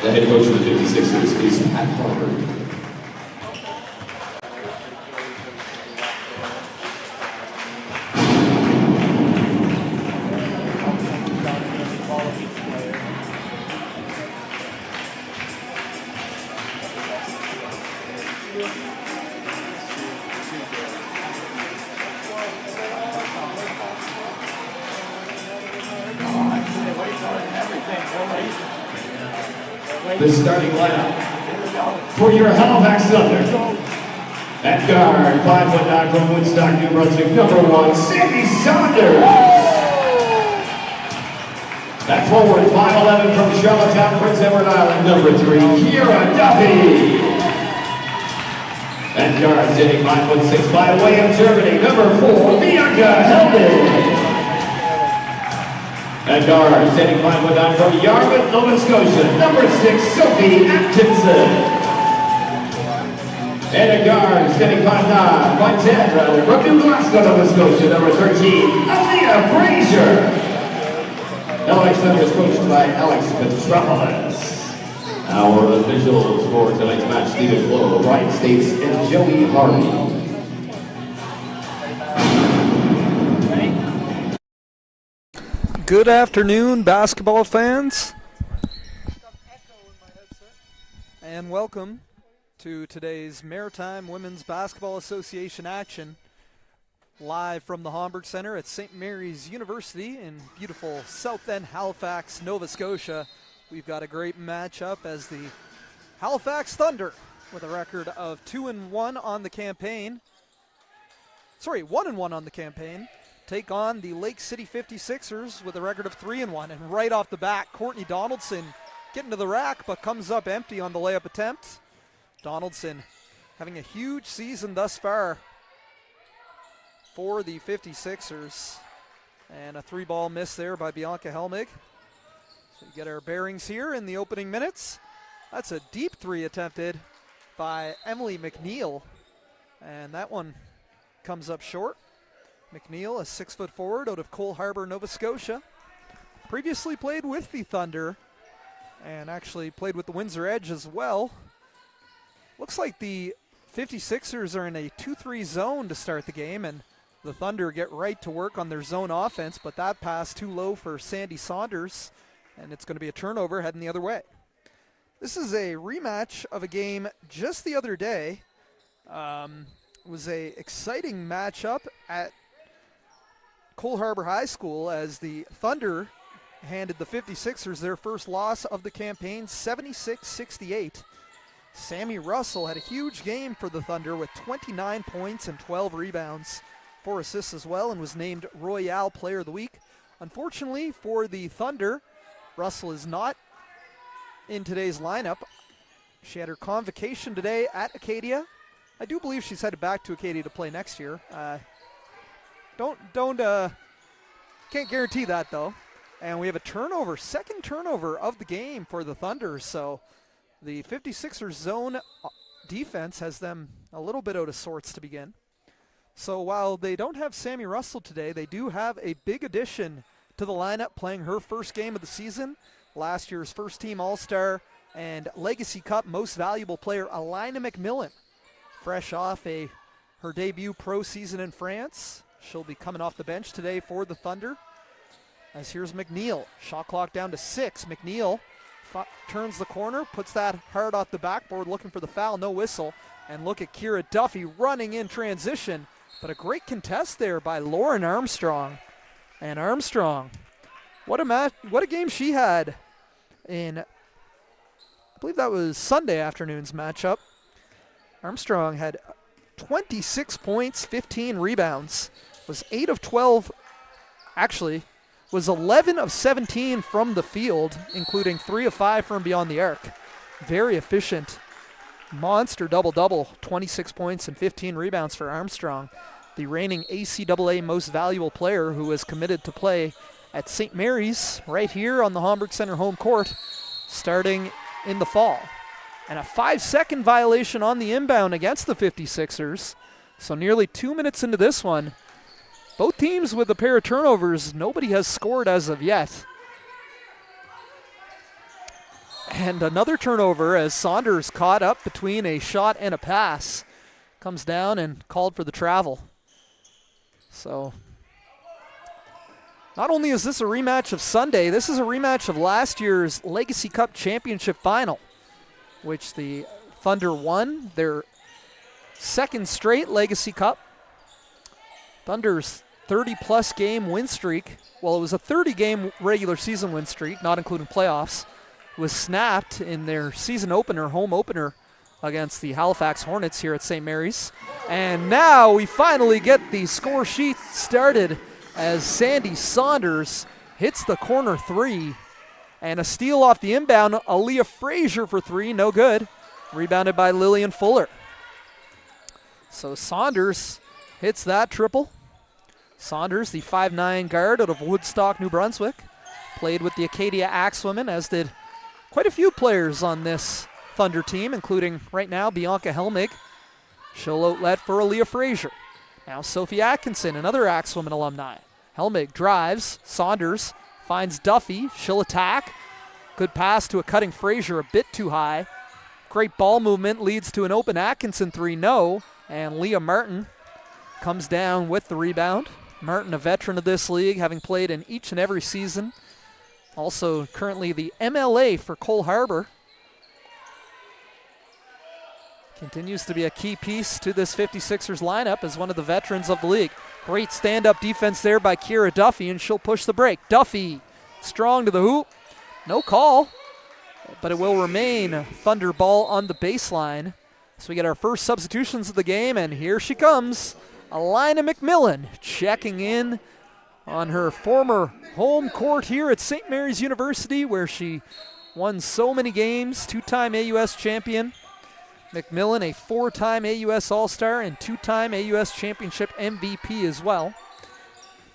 The head coach of the 56ers is Pat Harvard. The starting lineup for your Halifax Thunder. At guard, 5'9" from Woodstock, New Brunswick, number 1, Sandy Saunders. At forward, 5'11" from Charlottetown, Prince Edward Island, number 3, Kira Duffy. At guard, sitting 5'6" by way of Germany, number 4, Bianca Helden. At guard, standing 5'9" from Yarmouth, Nova Scotia, number 6, Sophie Atkinson. And at guard, standing 5'10" from New Glasgow, Nova Scotia, number 13, Aaliyah Frazier. LX Thunder is coached by Alex Petropolis. Our officials for tonight's match, Stephen Flo, Brian States, and Joey Harvey. Good afternoon, basketball fans, and welcome to today's Maritime Women's Basketball Association action, live from the Homburg Center at St. Mary's University in beautiful South End, Halifax, Nova Scotia. We've got a great matchup as the Halifax Thunder, with a record of 2-1 on the campaign, 1-1 on the campaign, take on the Lake City 56ers with a record of 3-1. And right off the bat, Courtney Donaldson getting to the rack, but comes up empty on the layup attempt. Donaldson having a huge season thus far for the 56ers. And a 3-ball miss there by Bianca Helmig. So we get our bearings here in the opening minutes. That's a deep 3 attempted by Emily McNeil. And that one comes up short. McNeil, a 6-foot forward out of Cole Harbour, Nova Scotia. Previously played with the Thunder and actually played with the Windsor Edge as well. Looks like the 56ers are in a 2-3 zone to start the game, and the Thunder get right to work on their zone offense, but that pass too low for Sandy Saunders. and it's going to be a turnover heading the other way. This is a rematch of a game just the other day. It was a exciting matchup at Cole Harbour High School as the Thunder handed the 56ers their first loss of the campaign, 76-68. Sammy Russell had a huge game for the Thunder with 29 points and 12 rebounds, 4 assists as well, and was named Royale Player of the Week. Unfortunately for the Thunder, Russell is not in today's lineup. She had her convocation today at Acadia. I do believe she's headed back to Acadia to play next year. Can't guarantee that though. And we have a turnover, second turnover of the game for the Thunder. So the 56ers zone defense has them a little bit out of sorts to begin. So while they don't have Sammy Russell today, they do have a big addition to the lineup playing her first game of the season. Last year's first team All-Star and Legacy Cup Most Valuable Player, Alina McMillan. Fresh off her debut pro season in France. She'll be coming off the bench today for the Thunder. As here's McNeil. Shot clock down to 6. McNeil turns the corner, puts that hard off the backboard, looking for the foul, no whistle. And look at Kira Duffy running in transition. But a great contest there by Lauren Armstrong. And Armstrong, what a game she had in, I believe that was Sunday afternoon's matchup. Armstrong had 26 points, 15 rebounds, was 8 of 12, actually, was 11 of 17 from the field, including 3 of 5 from beyond the arc. Very efficient, monster double-double, 26 points and 15 rebounds for Armstrong, the reigning ACAA Most Valuable Player who is committed to play at St. Mary's right here on the Homburg Center home court starting in the fall. And a 5-second violation on the inbound against the 56ers. So nearly 2 minutes into this one, both teams with a pair of turnovers, nobody has scored as of yet. And another turnover as Saunders caught up between a shot and a pass. Comes down and called for the travel. So not only is this a rematch of Sunday, this is a rematch of last year's Legacy Cup Championship Final, which the Thunder won their second straight Legacy Cup. Thunder's 30-plus game win streak, well, it was a 30-game regular season win streak, not including playoffs, was snapped in their season opener, home opener, against the Halifax Hornets here at St. Mary's. And now we finally get the score sheet started as Sandy Saunders hits the corner 3. And a steal off the inbound, Aaliyah Frazier for 3, no good. Rebounded by Lillian Fuller. So Saunders hits that triple. Saunders, the 5'9" guard out of Woodstock, New Brunswick. Played with the Acadia Axewomen, as did quite a few players on this Thunder team, including right now Bianca Helmig. She'll outlet for Aaliyah Frazier. Now Sophie Atkinson, another Axewomen alumni. Helmig drives, Saunders finds Duffy, she'll attack. Good pass to a cutting Frazier, a bit too high. Great ball movement leads to an open Atkinson 3, no. And Leah Martin comes down with the rebound. Martin, a veteran of this league, having played in each and every season. Also currently the MLA for Cole Harbour. Continues to be a key piece to this 56ers lineup as one of the veterans of the league. Great stand-up defense there by Kira Duffy, and she'll push the break. Duffy, strong to the hoop. No call, but it will remain Thunder ball on the baseline. So we get our first substitutions of the game, and here she comes. Alina McMillan checking in on her former home court here at St. Mary's University, where she won so many games, 2-time AUS champion. McMillan, a 4-time AUS All-Star and 2-time AUS Championship MVP as well.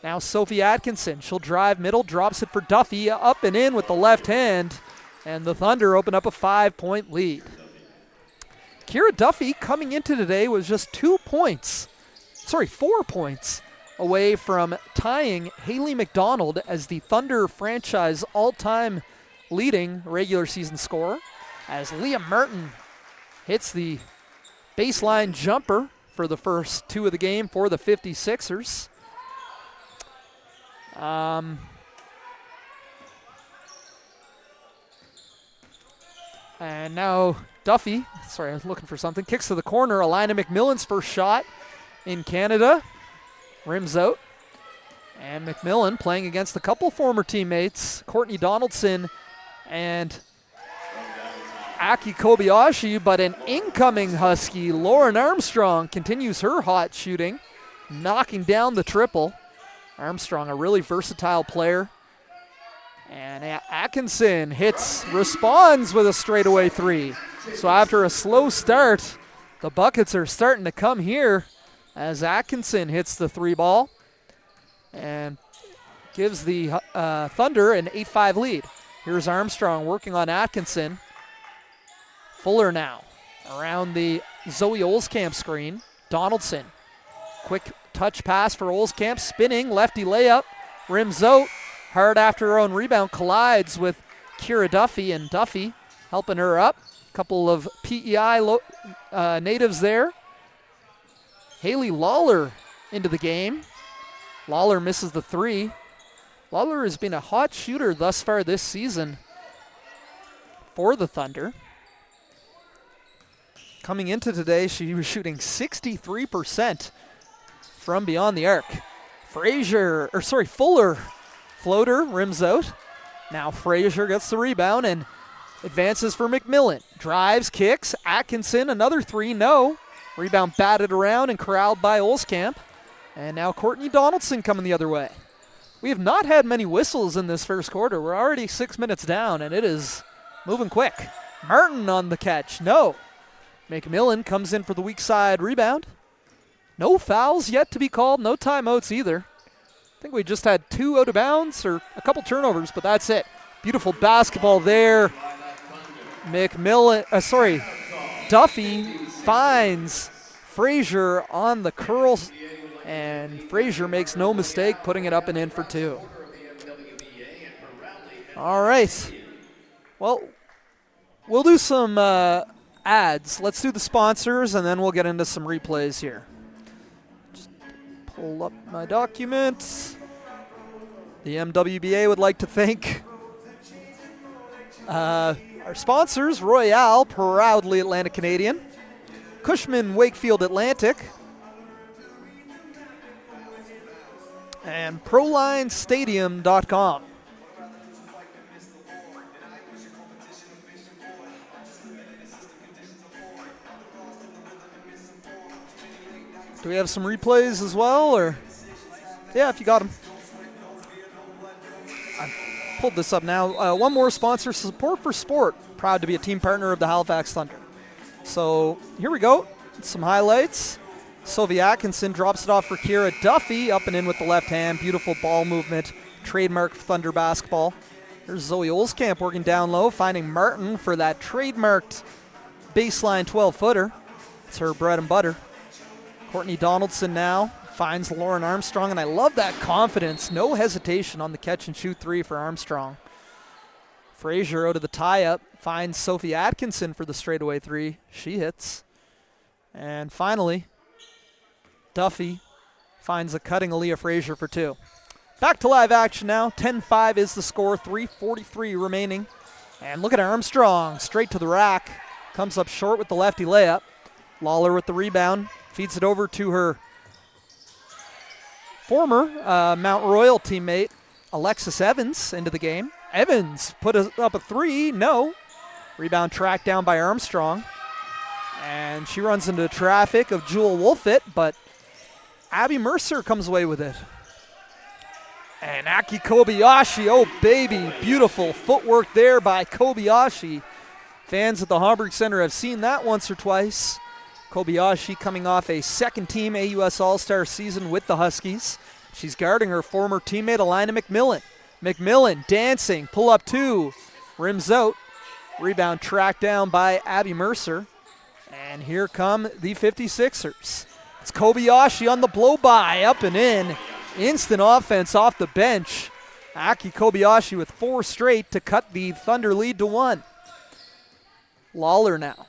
Now Sophie Atkinson, she'll drive middle, drops it for Duffy, up and in with the left hand, and the Thunder open up a 5-point lead. Kira Duffy coming into today was just 4 points away from tying Haley McDonald as the Thunder franchise all-time leading regular season scorer, as Leah Martin hits the baseline jumper for the first 2 of the game for the 56ers. And now Duffy, sorry, I was looking for something, kicks to the corner. Alina McMillan's first shot in Canada. Rims out. And McMillan playing against a couple former teammates, Courtney Donaldson and Aki Kobayashi, but an incoming Husky, Lauren Armstrong, continues her hot shooting, knocking down the triple. Armstrong, a really versatile player. And Atkinson responds with a straightaway three. So after a slow start, the buckets are starting to come here as Atkinson hits the three ball and gives the Thunder an 8-5 lead. Here's Armstrong working on Atkinson. Fuller now around the Zoe Olskamp screen. Donaldson, quick touch pass for Olskamp, spinning, lefty layup, rims out. Hard after her own rebound, collides with Kira Duffy, and Duffy helping her up. Couple of PEI natives there. Haley Lawler into the game. Lawler misses the three. Lawler has been a hot shooter thus far this season for the Thunder. Coming into today, she was shooting 63% from beyond the arc. Fuller floater rims out. Now Frazier gets the rebound and advances for McMillan. Drives, kicks. Atkinson, another three, no. Rebound batted around and corralled by Olskamp. And now Courtney Donaldson coming the other way. We have not had many whistles in this first quarter. We're already 6 minutes down, and it is moving quick. Martin on the catch, no. McMillan comes in for the weak side rebound. No fouls yet to be called, no timeouts either. I think we just had 2 out of bounds or a couple turnovers, but that's it. Beautiful basketball there. Duffy finds Frazier on the curls, and Frazier makes no mistake putting it up and in for 2. All right. Well, we'll do some ads. Let's do the sponsors, and then we'll get into some replays here. Pull up my documents. The MWBA would like to thank our sponsors, Royale, proudly Atlantic Canadian, Cushman Wakefield Atlantic, and ProLineStadium.com. Do we have some replays as well, or? Yeah, if you got them. I pulled this up now. One more sponsor, Support for Sport. Proud to be a team partner of the Halifax Thunder. So here we go. Some highlights. Sylvia Atkinson drops it off for Kira Duffy, up and in with the left hand. Beautiful ball movement. Trademark Thunder basketball. There's Zoe Olskamp working down low, finding Martin for that trademarked baseline 12-footer. It's her bread and butter. Courtney Donaldson now finds Lauren Armstrong, and I love that confidence. No hesitation on the catch-and-shoot three for Armstrong. Frazier out of the tie-up, finds Sophie Atkinson for the straightaway three. She hits. And finally, Duffy finds a cutting Aaliyah Frazier for 2. Back to live action now. 10-5 is the score, 3:43 remaining. And look at Armstrong, straight to the rack. Comes up short with the lefty layup. Lawler with the rebound. Feeds it over to her former Mount Royal teammate, Alexis Evans, into the game. Evans put up a three, no. Rebound tracked down by Armstrong. And she runs into traffic of Jewel Wolfett, but Abby Mercer comes away with it. And Aki Kobayashi, oh baby, beautiful footwork there by Kobayashi. Fans at the Homburg Center have seen that once or twice. Kobayashi coming off a second-team AUS All-Star season with the Huskies. She's guarding her former teammate, Alina McMillan. McMillan dancing, pull up 2, rims out. Rebound tracked down by Abby Mercer. And here come the 56ers. It's Kobayashi on the blow-by, up and in. Instant offense off the bench. Aki Kobayashi with 4 straight to cut the Thunder lead to 1. Lawler now.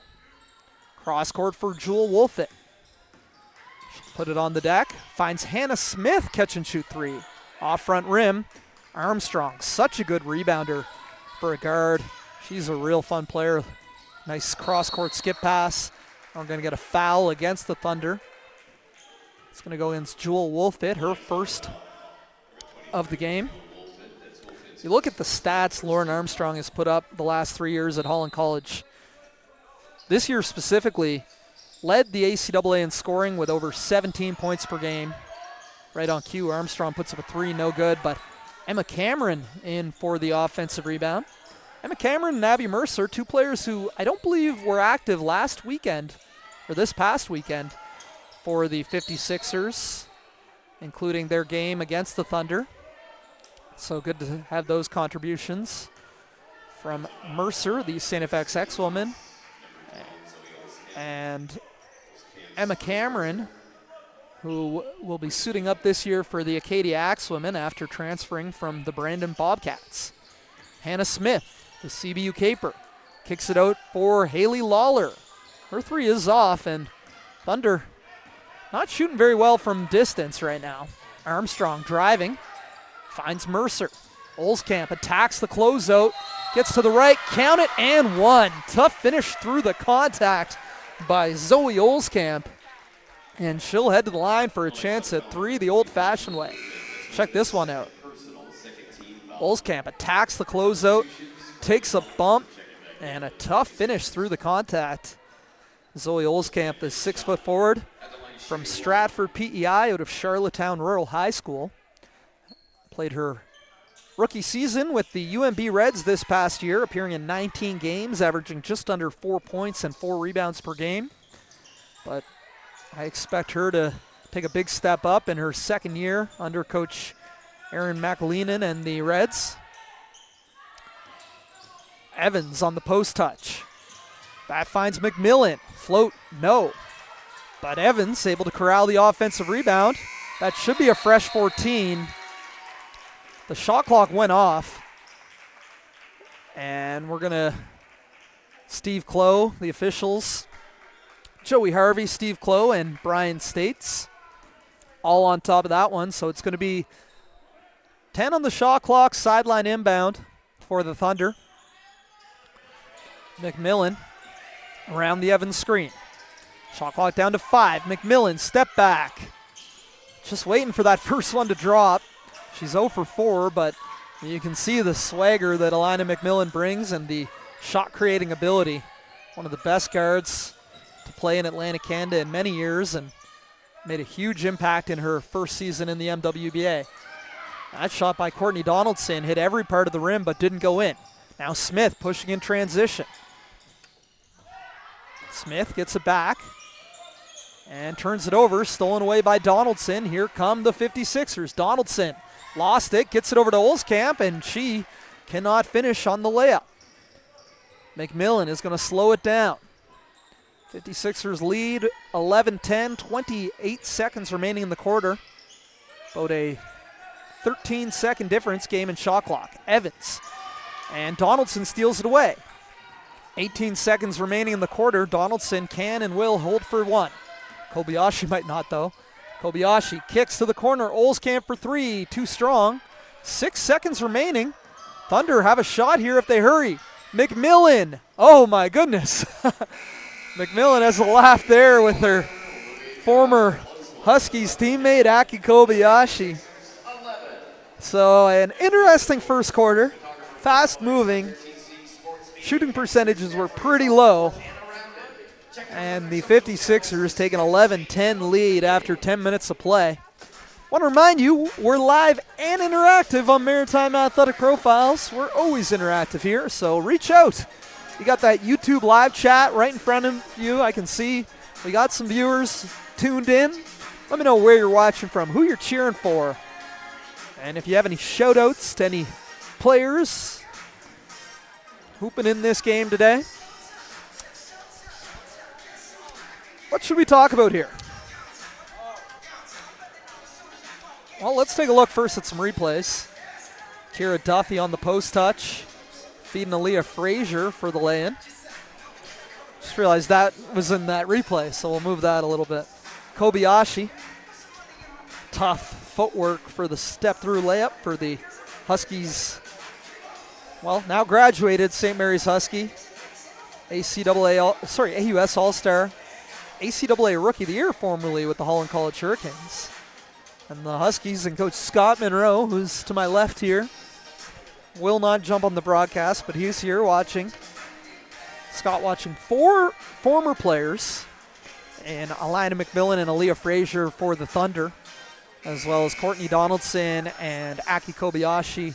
Cross court for Jewel Wolfett. Put it on the deck. Finds Hannah Smith catch and shoot 3. Off front rim. Armstrong, such a good rebounder for a guard. She's a real fun player Nice cross-court skip pass. We're going to get a foul against the Thunder. It's going to go against Jewel Wolfit, her first of the game. You look at the stats Lauren Armstrong has put up the last 3 years at Holland College. This year specifically, led the ACAA in scoring with over 17 points per game. Right on cue, Armstrong puts up a 3, no good, but Emma Cameron in for the offensive rebound. Emma Cameron and Abby Mercer, two players who I don't believe were active last weekend, or this past weekend, for the 56ers, including their game against the Thunder. So good to have those contributions from Mercer, the St. FX X-woman, and Emma Cameron, who will be suiting up this year for the Acadia Axwomen after transferring from the Brandon Bobcats. Hannah Smith, the CBU Caper, kicks it out for Haley Lawler. Her 3 is off, and Thunder not shooting very well from distance right now. Armstrong driving, finds Mercer. Olskamp attacks the closeout, gets to the right, count it, and 1. Tough finish through the contact by Zoe Olskamp. And she'll head to the line for a chance at 3 the old-fashioned way. Check this one out. Olskamp attacks the closeout, takes a bump, and a tough finish through the contact. Zoe Olskamp, the 6-foot forward from Stratford PEI out of Charlottetown Rural High School. Played her rookie season with the UMB Reds this past year, appearing in 19 games, averaging just under 4 points and 4 rebounds per game. But I expect her to take a big step up in her second year under Coach Aaron McAleenan and the Reds. Evans on the post touch. That finds McMillan. Float, no. But Evans able to corral the offensive rebound. That should be a fresh 14. The shot clock went off. And we're going to Steve Clow, the officials, Joey Harvey, Steve Clow, and Brian States all on top of that one. So it's going to be 10 on the shot clock, sideline inbound for the Thunder. McMillan around the Evans screen. Shot clock down to 5. McMillan, step back. Just waiting for that first one to drop. She's 0 for 4, but you can see the swagger that Alina McMillan brings and the shot-creating ability. One of the best guards to play in Atlantic Canada in many years, and made a huge impact in her first season in the MWBA. That shot by Courtney Donaldson hit every part of the rim but didn't go in. Now Smith pushing in transition. Smith gets it back and turns it over, stolen away by Donaldson. Here come the 56ers. Donaldson lost it, gets it over to Olskamp, and she cannot finish on the layup. McMillan is going to slow it down. 56ers lead 11-10, 28 seconds remaining in the quarter. About a 13-second difference, game and shot clock. Evans, and Donaldson steals it away. 18 seconds remaining in the quarter. Donaldson can and will hold for 1. Kobayashi might not, though. Kobayashi kicks to the corner. Olskamp for 3, too strong. 6 seconds remaining. Thunder have a shot here if they hurry. McMillan, oh my goodness. McMillan has a laugh there with her former Huskies teammate, Aki Kobayashi. So an interesting first quarter, fast moving. Shooting percentages were pretty low. And the 56ers take an 11-10 lead after 10 minutes of play. Want to remind you, we're live and interactive on Maritime Athletic Profiles. We're always interactive here, so reach out. You got that YouTube live chat right in front of you. I can see we got some viewers tuned in. Let me know where you're watching from, who you're cheering for. And if you have any shout-outs to any players hooping in this game today. What should we talk about here? Well, let's take a look first at some replays. Kira Duffy on the post touch, feeding Aaliyah Frazier for the lay-in. Just realized that was in that replay, so we'll move that a little bit. Kobayashi, tough footwork for the step-through layup for the Huskies. Well, now graduated St. Mary's Husky. AUS All-Star, ACAA Rookie of the Year formerly with the Holland College Hurricanes. And the Huskies and Coach Scott Monroe, who's to my left here, will not jump on the broadcast, but he's here watching. Scott watching 4 former players, and Alina McMillan and Aaliyah Frazier for the Thunder, as well as Courtney Donaldson and Aki Kobayashi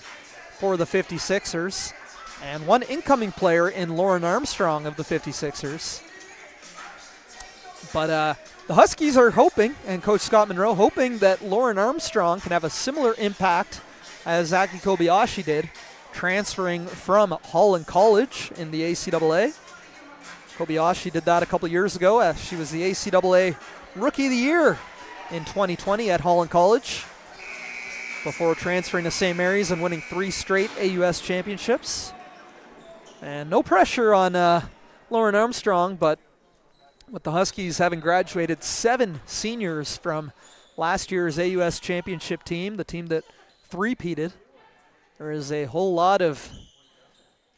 for the 56ers, and 1 incoming player in Lauren Armstrong of the 56ers. But the Huskies are hoping, and Coach Scott Monroe hoping, that Lauren Armstrong can have a similar impact as Aki Kobayashi did, transferring from Holland College in the ACAA. Kobayashi did that a couple years ago as she was the ACAA Rookie of the Year in 2020 at Holland College before transferring to St. Mary's and winning 3 straight AUS championships. And no pressure on Lauren Armstrong, but with the Huskies having graduated 7 seniors from last year's AUS championship team, the team that three-peated, there is a whole lot of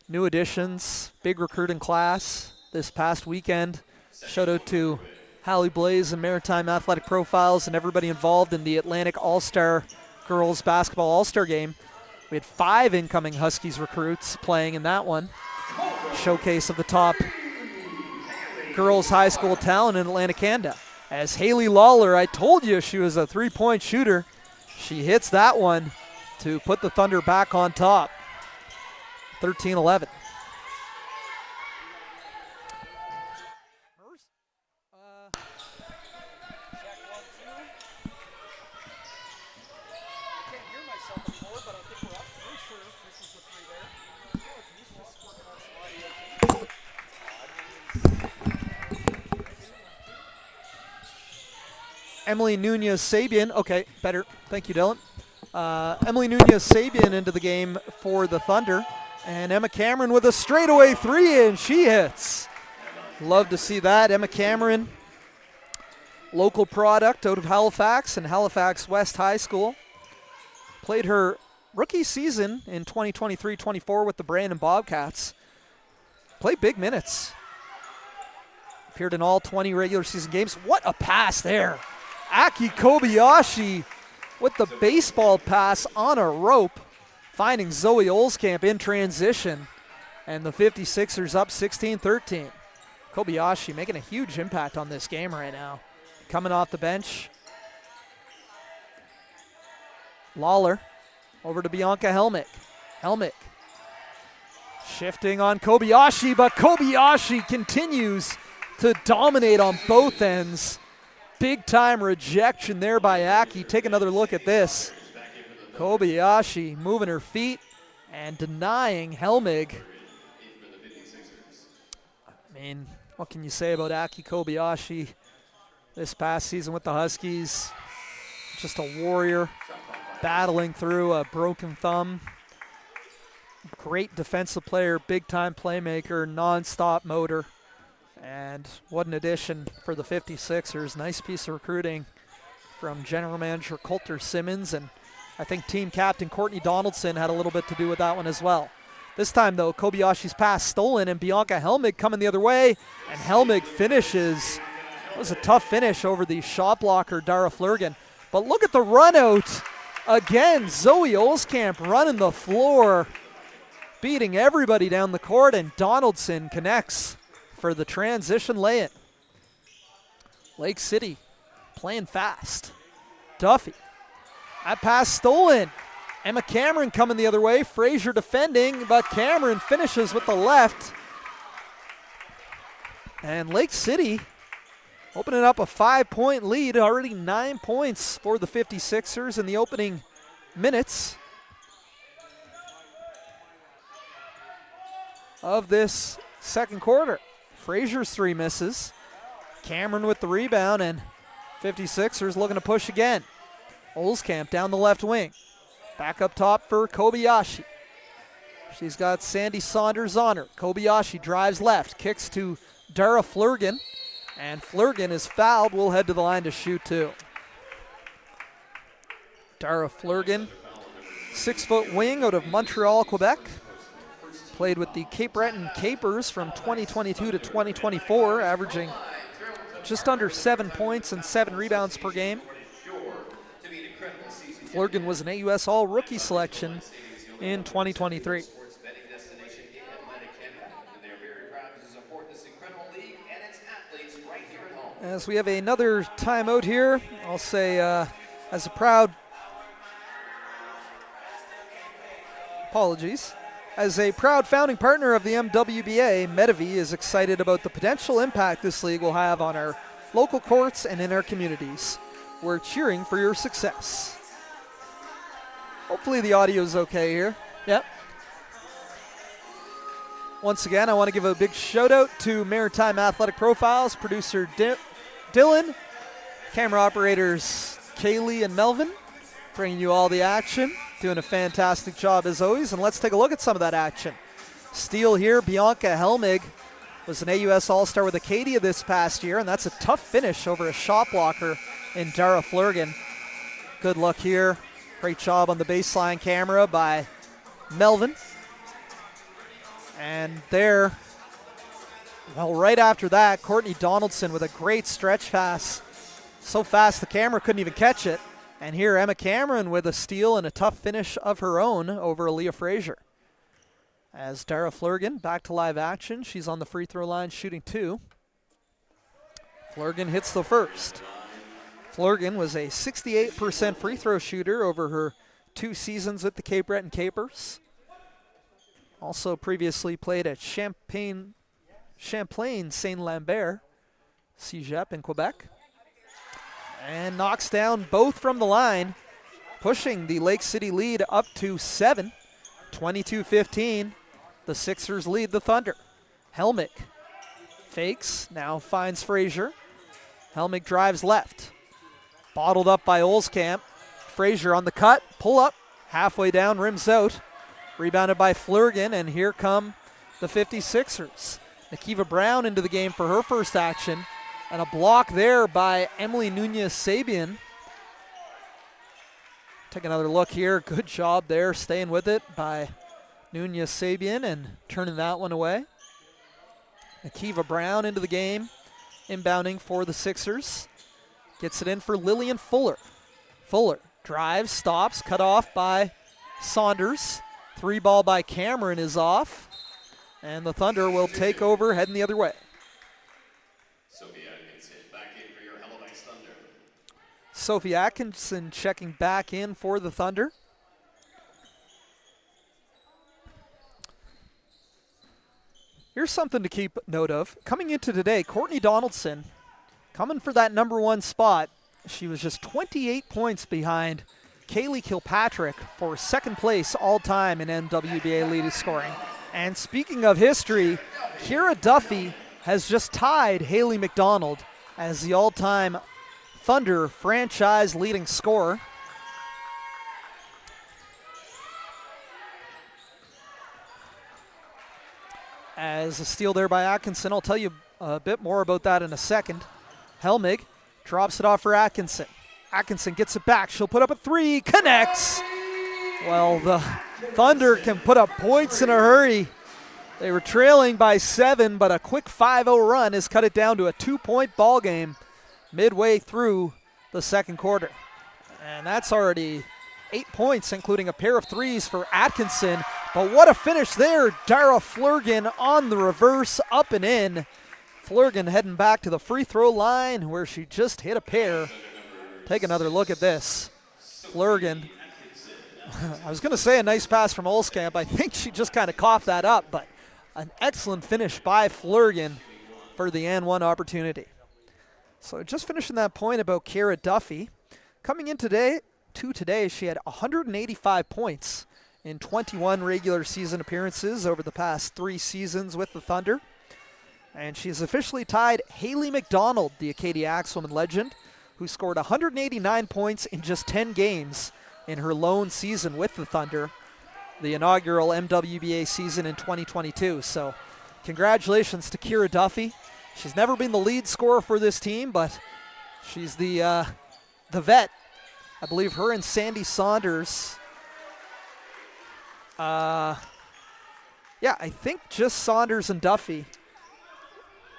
new additions, big recruiting class this past weekend. Shout out to Hallie Blaze and Maritime Athletic Profiles and everybody involved in the Atlantic All-Star Girls Basketball All-Star Game. We had 5 incoming Huskies recruits playing in that one. Showcase of the top girls high school talent in Atlantic Canada. As Haley Lawler, I told you she was a 3-point shooter. She hits that one to put the Thunder back on top. 13-11. Emily Nunez-Sabian, okay, better. Thank you, Dylan. Emily Nunez-Sabian into the game for the Thunder. And Emma Cameron with a straightaway 3, and she hits. Love to see that. Emma Cameron, local product out of Halifax and Halifax West High School. Played her rookie season in 2023-24 with the Brandon Bobcats. Played big minutes. Appeared in all 20 regular season games. What a pass there. Aki Kobayashi with the baseball pass on a rope, finding Zoe Olskamp in transition, and the 56ers up 16-13. Kobayashi making a huge impact on this game right now. Coming off the bench. Lawler over to Bianca Helmick. Helmick shifting on Kobayashi, but Kobayashi continues to dominate on both ends. Big time rejection there by Aki. Take another look at this. Kobayashi moving her feet and denying Helmig. I mean, what can you say about Aki Kobayashi this past season with the Huskies? Just a warrior battling through a broken thumb. Great defensive player, big time playmaker, non-stop motor. And what an addition for the 56ers. Nice piece of recruiting from general manager Coulter Simmons, and I think team captain Courtney Donaldson had a little bit to do with that one as well. This time, though, Kobayashi's pass stolen, and Bianca Helmig coming the other way, and Helmig finishes. It was a tough finish over the shot blocker, Dara Flurgan. But look at the run out. Again, Zoe Olskamp running the floor, beating everybody down the court, and Donaldson connects for the transition lay-in. Lake City playing fast. Duffy. That pass stolen. Emma Cameron coming the other way. Frazier defending, but Cameron finishes with the left. And Lake City opening up a 5-point lead. Already 9 points for the 56ers in the opening minutes of this second quarter. Frazier's 3 misses. Cameron with the rebound, and 56ers looking to push again. Olskamp down the left wing. Back up top for Kobayashi. She's got Sandy Saunders on her. Kobayashi drives left, kicks to Dara Flurgan, and Flurgan is fouled. Will head to the line to shoot 2. Dara Flurgan, 6-foot wing out of Montreal, Quebec. Played with the Cape Breton Capers from 2022 to 2024, averaging just under 7 points and 7 rebounds per game. Flurgan was an AUS All-Rookie selection in 2023. As we have another timeout here, I'll say as a proud founding partner of the MWBA, MWBA is excited about the potential impact this league will have on our local courts and in our communities. We're cheering for your success. Hopefully the audio is okay here. Yep. Once again, I want to give a big shout out to Maritime Athletic Profiles, producer Dylan, camera operators Kaylee and Melvin, bringing you all the action. Doing a fantastic job as always, and let's take a look at some of that action. Steal here, Bianca Helmig was an AUS All-Star with Acadia this past year, and that's a tough finish over a shot blocker in Dara Flurgan. Good luck here. Great job on the baseline camera by Melvin. And there, well, right after that, Courtney Donaldson with a great stretch pass. So fast the camera couldn't even catch it. And here Emma Cameron with a steal and a tough finish of her own over Aaliyah Frazier. As Dara Flurgan back to live action. She's on the free throw line shooting 2. Flurgan hits the first. Flurgan was a 68% free throw shooter over her 2 seasons with the Cape Breton Capers. Also previously played at Champlain Saint-Lambert, Cégep in Quebec. And knocks down both from the line, pushing the Lake City lead up to 7. 22-15. The Sixers lead the Thunder. Helmig fakes, now finds Frazier. Helmig drives left. Bottled up by Olskamp. Frazier on the cut, pull up, halfway down, rims out. Rebounded by Flurgan, and here come the 56ers. Nakiva Brown into the game for her first action. And a block there by Emily Nunez-Sabian. Take another look here. Good job there, staying with it by Nunez-Sabian and turning that one away. Nakiva Brown into the game, inbounding for the Sixers. Gets it in for Lillian Fuller. Fuller drives, stops, cut off by Saunders. 3 ball by Cameron is off. And the Thunder will take over, heading the other way. Sophie Atkinson checking back in for the Thunder. Here's something to keep note of. Coming into today, Courtney Donaldson, coming for that number 1 spot. She was just 28 points behind Kaylee Kilpatrick for 2nd place all-time in MWBA lead scoring. And speaking of history, Kira Duffy has just tied Haley McDonald as the all-time Thunder franchise leading scorer. As a steal there by Atkinson. I'll tell you a bit more about that in a second. Helmig drops it off for Atkinson. Atkinson gets it back. She'll put up a 3, connects. Well, the Thunder can put up points in a hurry. They were trailing by 7, but a quick 5-0 run has cut it down to a 2-point ball game midway through the second quarter. And that's already 8 points, including a pair of 3s for Atkinson. But what a finish there. Dara Flurgan on the reverse, up and in. Flurgan heading back to the free throw line where she just hit a pair. Take another look at this. Flurgan. I was going to say a nice pass from Olskamp. I think she just kind of coughed that up, but an excellent finish by Flurgan for the and 1 opportunity. So just finishing that point about Kira Duffy. Coming in today, she had 185 points in 21 regular season appearances over the past 3 seasons with the Thunder. And she's officially tied Haley McDonald, the Acadia Axwoman legend, who scored 189 points in just 10 games in her lone season with the Thunder, the inaugural MWBA season in 2022. So congratulations to Kira Duffy. She's never been the lead scorer for this team, but she's the vet. I believe her and Sandy Saunders Yeah, I think just Saunders and Duffy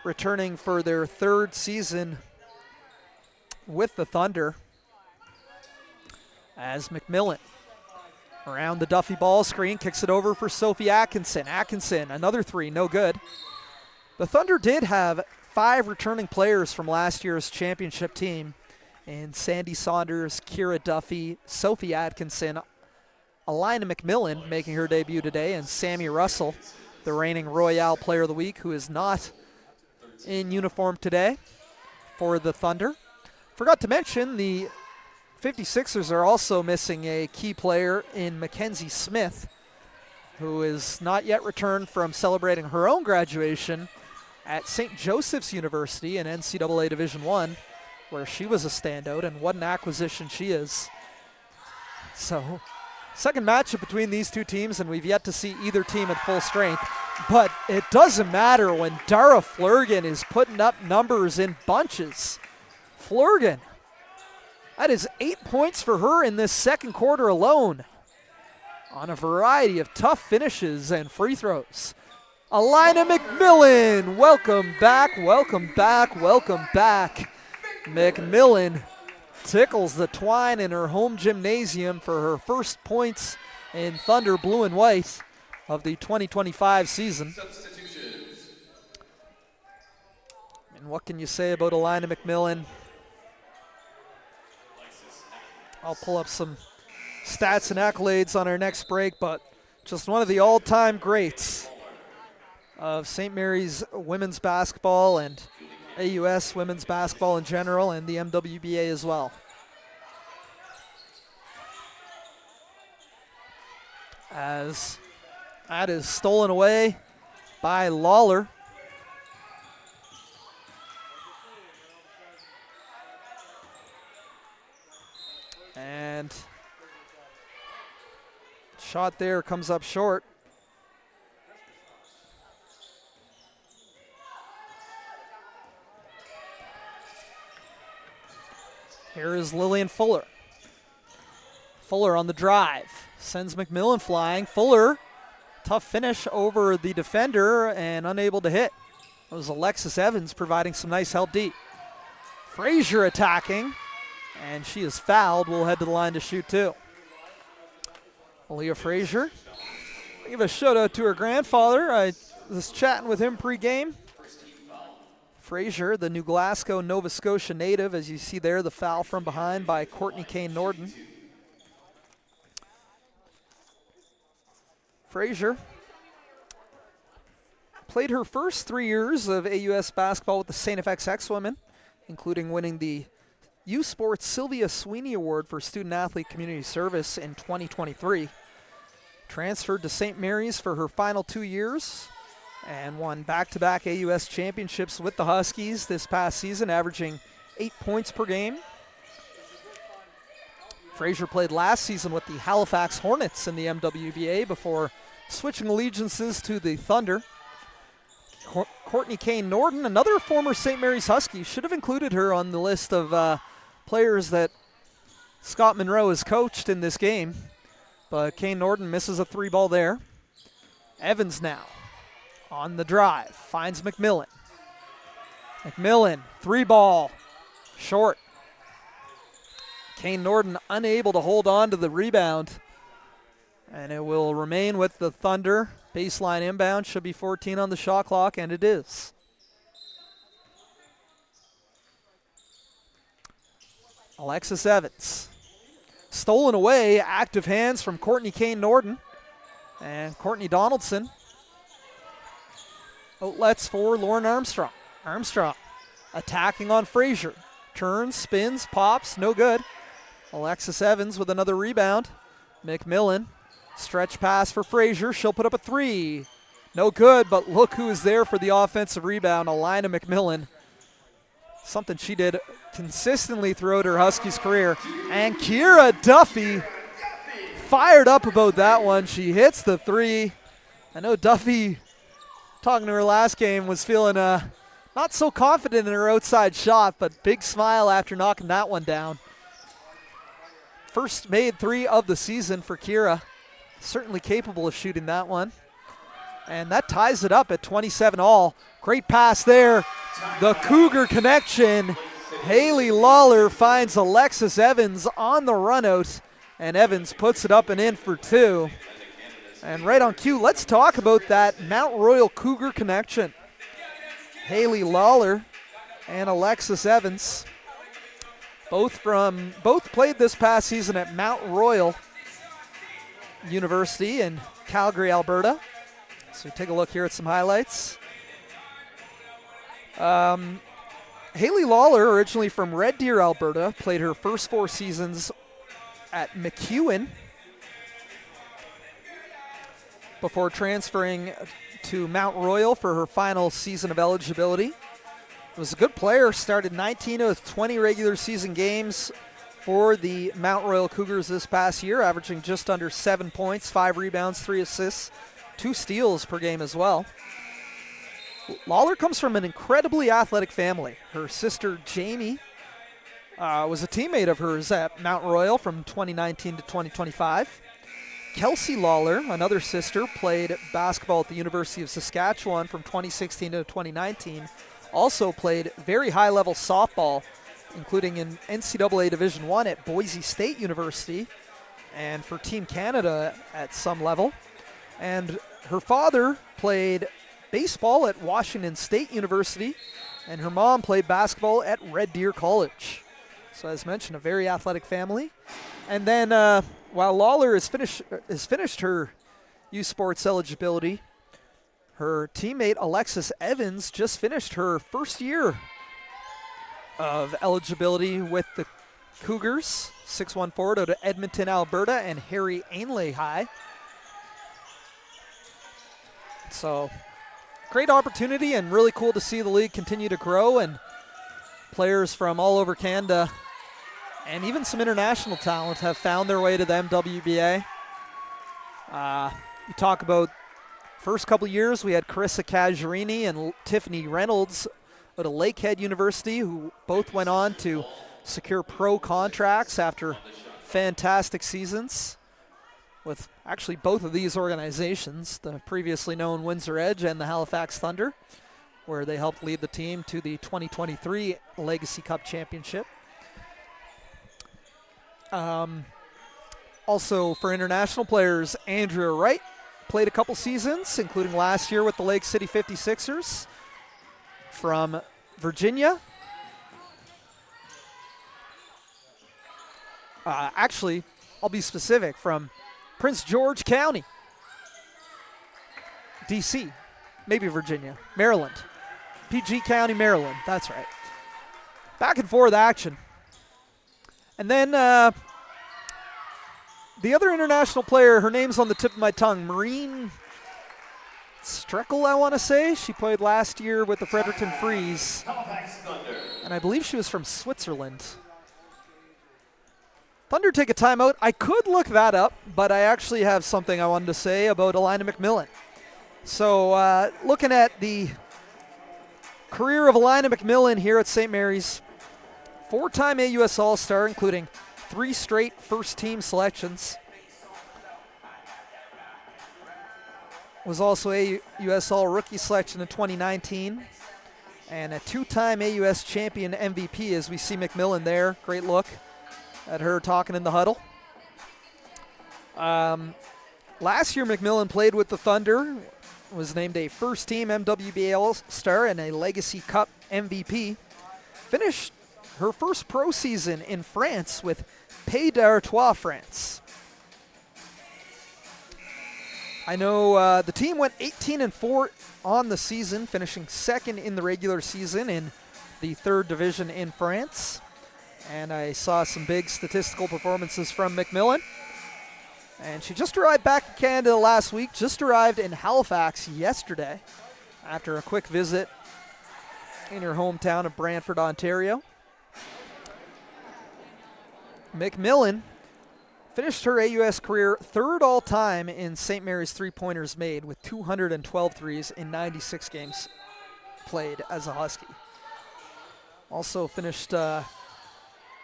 returning for their third season with the Thunder. As McMillan around the Duffy ball screen, kicks it over for Sophie Atkinson. Atkinson, another three, no good. The Thunder did have 5 returning players from last year's championship team in Sandy Saunders, Kira Duffy, Sophie Atkinson, Alina McMillan making her debut today, and Sammy Russell, the reigning Royale Player of the Week, who is not in uniform today for the Thunder. Forgot to mention the 56ers are also missing a key player in Mackenzie Smith, who is not yet returned from celebrating her own graduation at St. Joseph's University in NCAA Division I, where she was a standout, and what an acquisition she is. So, second matchup between these two teams, and we've yet to see either team at full strength. But it doesn't matter when Dara Flurgan is putting up numbers in bunches. Flurgan, that is 8 points for her in this second quarter alone on a variety of tough finishes and free throws. Alina McMillan, welcome back, welcome back, welcome back. McMillan tickles the twine in her home gymnasium for her first points in Thunder blue and white of the 2025 season. And what can you say about Alina McMillan? I'll pull up some stats and accolades on our next break, but just one of the all-time greats of St. Mary's women's basketball and AUS women's basketball in general, and the MWBA as well. As that is stolen away by Lawler. And shot there comes up short. Here is Lillian Fuller. Fuller on the drive. Sends McMillan flying. Fuller, tough finish over the defender and unable to hit. It was Alexis Evans providing some nice help deep. Frazier attacking, and she is fouled. We'll head to the line to shoot two. Aaliyah Frazier. Give a shout out to her grandfather. I was chatting with him pregame. Frazier, the New Glasgow, Nova Scotia native, as you see there, the foul from behind by Courtney Kane Norton. Frazier played her first 3 years of AUS basketball with the St. FXX women, including winning the U Sports Sylvia Sweeney Award for Student Athlete Community Service in 2023. Transferred to St. Mary's for her final 2 years and won back-to-back AUS championships with the Huskies this past season, averaging 8 points per game. Frazier played last season with the Halifax Hornets in the MWBA before switching allegiances to the Thunder. Courtney Kane Norton, another former St. Mary's Husky, should have included her on the list of players that Scott Monroe has coached in this game. But Kane Norton misses a 3-ball there. Evans now on the drive, finds McMillan. McMillan, 3-ball, short. Kane Norton unable to hold on to the rebound. And it will remain with the Thunder. Baseline inbound, should be 14 on the shot clock, and it is. Alexis Evans. Stolen away, active hands from Courtney Kane Norton. And Courtney Donaldson. Outlets for Lauren Armstrong. Armstrong attacking on Frazier. Turns, spins, pops, no good. Alexis Evans with another rebound. McMillan, stretch pass for Frazier. She'll put up a 3. No good, but look who is there for the offensive rebound, Alina McMillan. Something she did consistently throughout her Huskies career. And Kira Duffy fired up about that one. She hits the 3. I know Duffy, talking to her last game, was feeling not so confident in her outside shot, but big smile after knocking that one down. First made 3 of the season for Kira. Certainly capable of shooting that one. And that ties it up at 27 all. Great pass there. The Cougar connection. Haley Lawler finds Alexis Evans on the run out, and Evans puts it up and in for 2. And right on cue, let's talk about that Mount Royal Cougar connection. Haley Lawler and Alexis Evans, both played this past season at Mount Royal University in Calgary, Alberta. So take a look here at some highlights. Haley Lawler, originally from Red Deer, Alberta, played her first 4 seasons at MacEwan before transferring to Mount Royal for her final season of eligibility. Was a good player, started 19 of 20 regular season games for the Mount Royal Cougars this past year, averaging just under 7 points, 5 rebounds, 3 assists, 2 steals per game as well. Lawler comes from an incredibly athletic family. Her sister Jamie was a teammate of hers at Mount Royal from 2019 to 2025. Kelsey Lawler, another sister, played basketball at the University of Saskatchewan from 2016 to 2019. Also played very high-level softball, including in NCAA Division I at Boise State University and for Team Canada at some level. And her father played baseball at Washington State University, and her mom played basketball at Red Deer College. So as mentioned, a very athletic family. And then while Lawler has finished her U Sports eligibility, her teammate Alexis Evans just finished her first year of eligibility with the Cougars. 6'1" forward out of Edmonton, Alberta, and Harry Ainlay High. So great opportunity and really cool to see the league continue to grow, and players from all over Canada and even some international talent have found their way to the MWBA. You talk about first couple years, we had Carissa Casurini and Tiffany Reynolds out of Lakehead University, who both went on to secure pro contracts after fantastic seasons with actually both of these organizations, the previously known Windsor Edge and the Halifax Thunder, where they helped lead the team to the 2023 Legacy Cup Championship. Also for international players, Andrea Wright played a couple seasons, including last year with the Lake City 56ers from Virginia. Actually, I'll be specific, from Prince George County, D.C., maybe Virginia, Maryland, PG County, Maryland, that's right. Back and forth action. And then the other international player, her name's on the tip of my tongue, Maureen Streckel, I want to say. She played last year with the Fredericton Freeze, and I believe she was from Switzerland. Thunder take a timeout. I could look that up, but I actually have something I wanted to say about Alina McMillan. So looking at the career of Alina McMillan here at St. Mary's, 4-time AUS All-Star, including 3 straight first-team selections. Was also AUS All-Rookie selection in 2019. And a 2-time AUS Champion MVP, as we see McMillan there. Great look at her talking in the huddle. Last year, McMillan played with the Thunder, was named a first-team MWBA All-Star and a Legacy Cup MVP. Finished her first pro season in France with Pays d'Artois, France. I know the team went 18-4 on the season, finishing second in the regular season in the 3rd division in France. And I saw some big statistical performances from McMillan. And she just arrived back in Canada last week, just arrived in Halifax yesterday after a quick visit in her hometown of Brantford, Ontario. McMillan finished her AUS career 3rd all-time in St. Mary's three-pointers made with 212 threes in 96 games played as a Husky. Also finished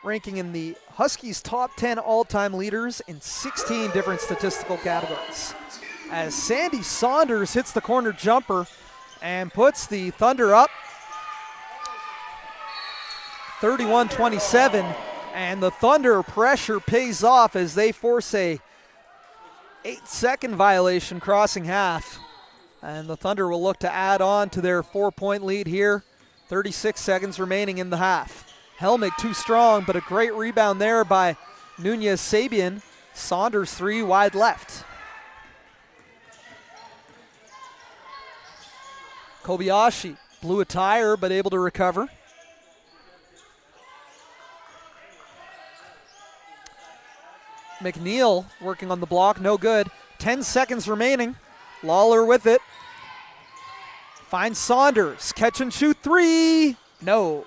ranking in the Huskies' top 10 all-time leaders in 16 different statistical categories. as Sandy Saunders hits the corner jumper and puts the Thunder up 31-27, and the Thunder pressure pays off as they force a 8-second violation crossing half. And the Thunder will look to add on to their 4-point lead here. 36 seconds remaining in the half. Helmig too strong, but a great rebound there by Nunez Sabian. Saunders 3 wide left. Kobayashi blew a tire, but able to recover. McNeil working on the block, no good. 10 seconds remaining. Lawler with it. Finds Saunders, catch and shoot 3. No.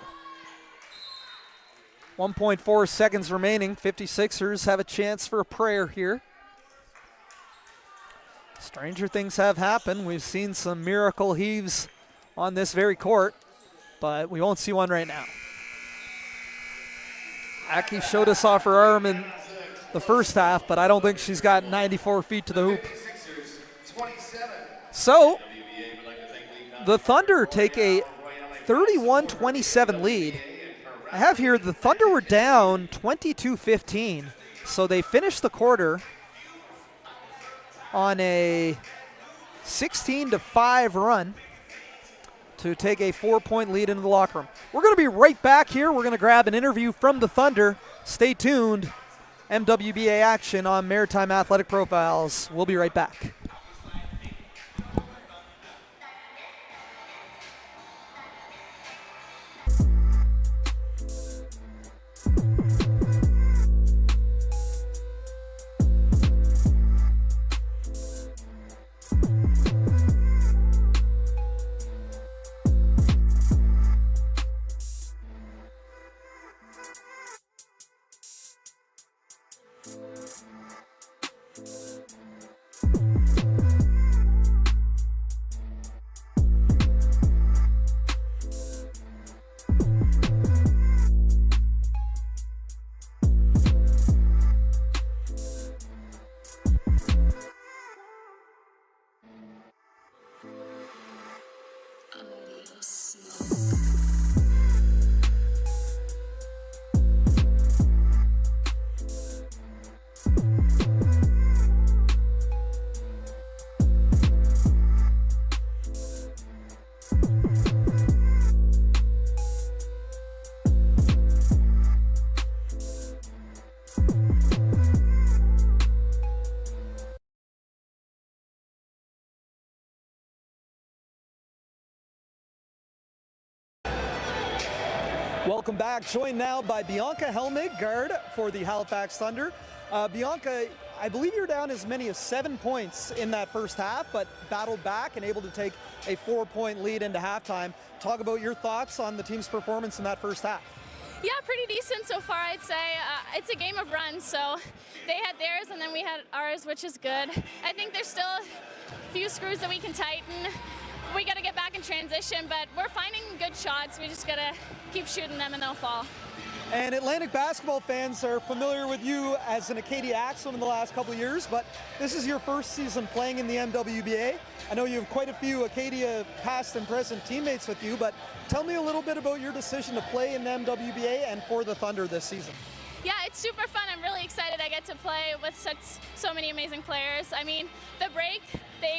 1.4 seconds remaining. 56ers have a chance for a prayer here. Stranger things have happened. We've seen some miracle heaves on this very court, but we won't see one right now. Aki showed us off her arm in the first half, but I don't think she's got 94 feet to the hoop. So, the Thunder take a 31-27 lead. I have here the Thunder were down 22-15, so they finished the quarter on a 16-5 run to take a 4-point lead into the locker room. We're going to be right back here. We're going to grab an interview from the Thunder. Stay tuned. MWBA action on Maritime Athletic Profiles. We'll be right back. Welcome back. Joined now by Bianca Helmig, guard for the Halifax Thunder. Bianca, I believe you're down as many as 7 points in that first half, but battled back and able to take a 4-point lead into halftime. Talk about your thoughts on the team's performance in that first half. Yeah, pretty decent so far, I'd say. It's a game of runs, so they had theirs and then we had ours, which is good. I think there's still a few screws that we can tighten. We got to get back in transition, but we're finding good shots. We just got to keep shooting them and they'll fall. And Atlantic basketball fans are familiar with you as an Acadia Axel in the last couple of years, but this is your first season playing in the MWBA. I know you have quite a few Acadia past and present teammates with you, but tell me a little bit about your decision to play in the MWBA and for the Thunder this season. Yeah, it's super fun. I'm really excited I get to play with so many amazing players. I mean, the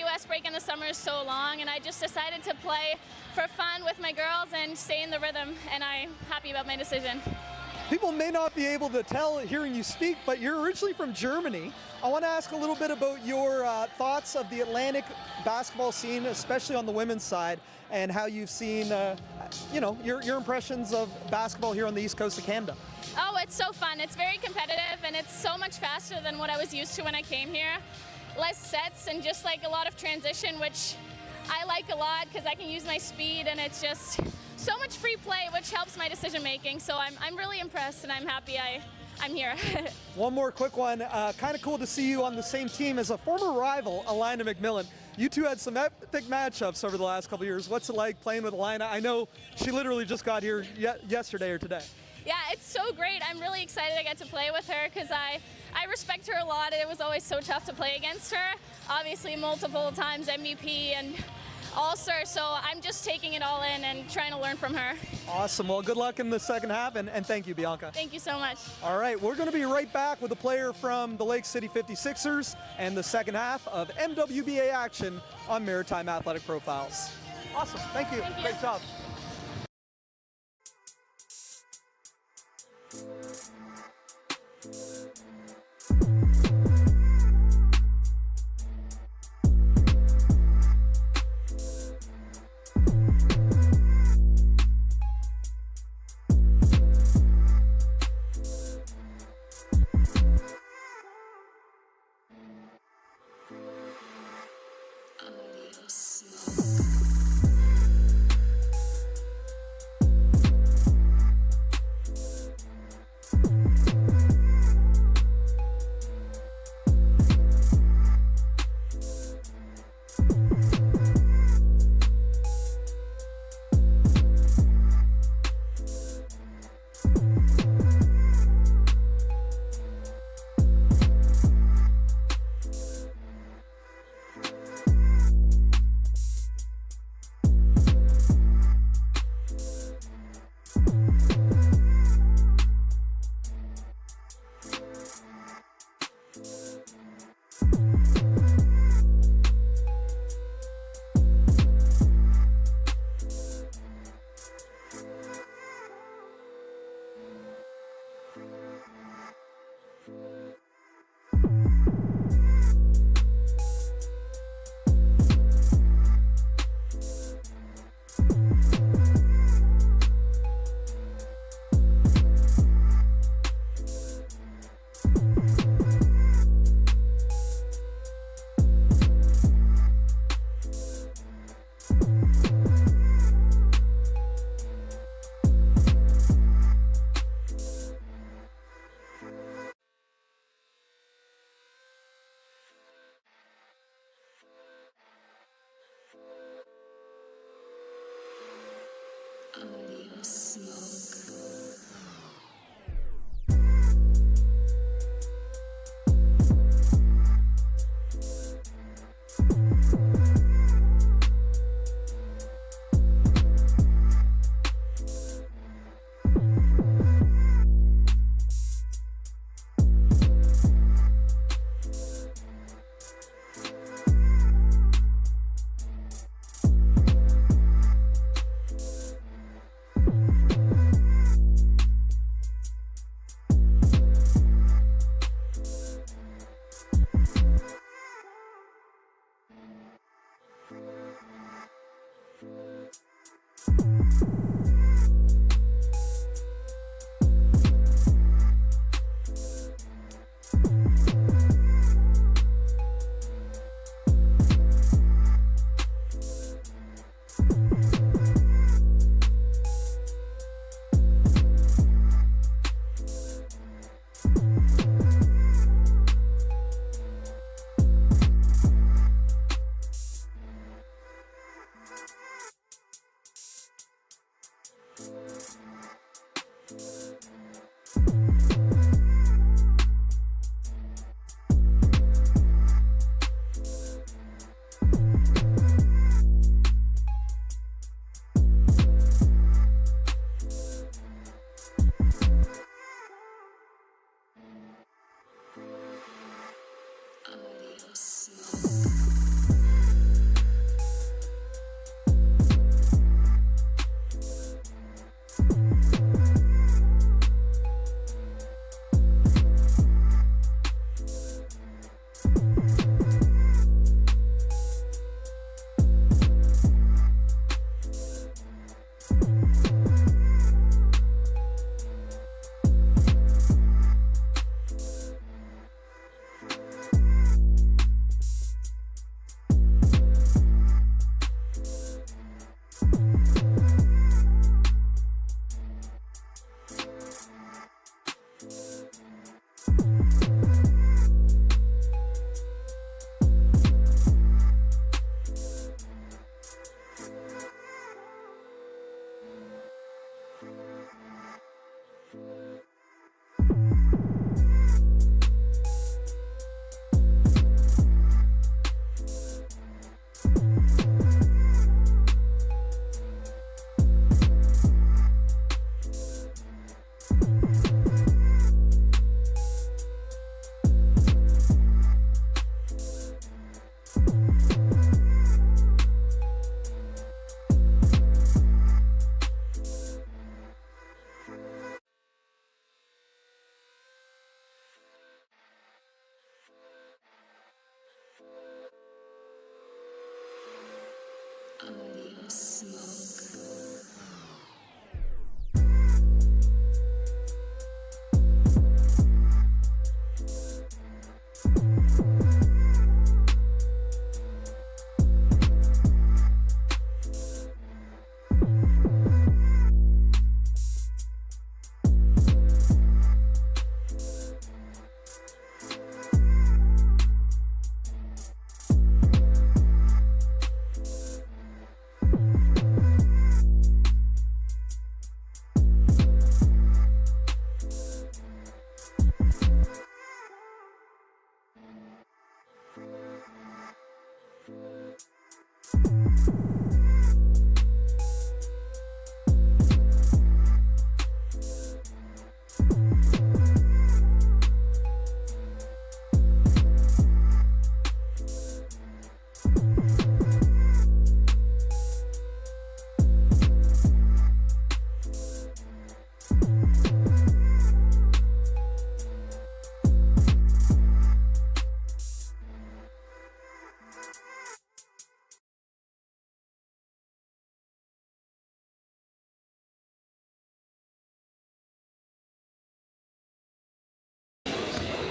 US break in the summer is so long, and I just decided to play for fun with my girls and stay in the rhythm, and I'm happy about my decision. People may not be able to tell hearing you speak, but you're originally from Germany. I want to ask a little bit about your thoughts of the Atlantic basketball scene, especially on the women's side, and how you've seen, your impressions of basketball here on the East Coast of Canada. Oh, it's so fun. It's very competitive, and it's so much faster than what I was used to when I came here. Less sets and just like a lot of transition, which I like a lot because I can use my speed, and it's just so much free play, which helps my decision making. So I'm really impressed, and I'm happy I'm here. One more quick one. Kind of cool to see you on the same team as a former rival, Alina McMillan. You two had some epic matchups over the last couple of years. What's it like playing with Alina? I know she literally just got here yesterday or today. Yeah, it's so great. I'm really excited I get to play with her because I I respect her a lot. It was always so tough to play against her. Obviously, multiple times MVP and All-Star, so I'm just taking it all in and trying to learn from her. Awesome. Well, good luck in the second half, and thank you, Bianca. Thank you so much. All right, we're going to be right back with a player from the Lake City 56ers and the second half of MWBA action on Maritime Athletic Profiles. Awesome. Thank you. Thank you. Great job.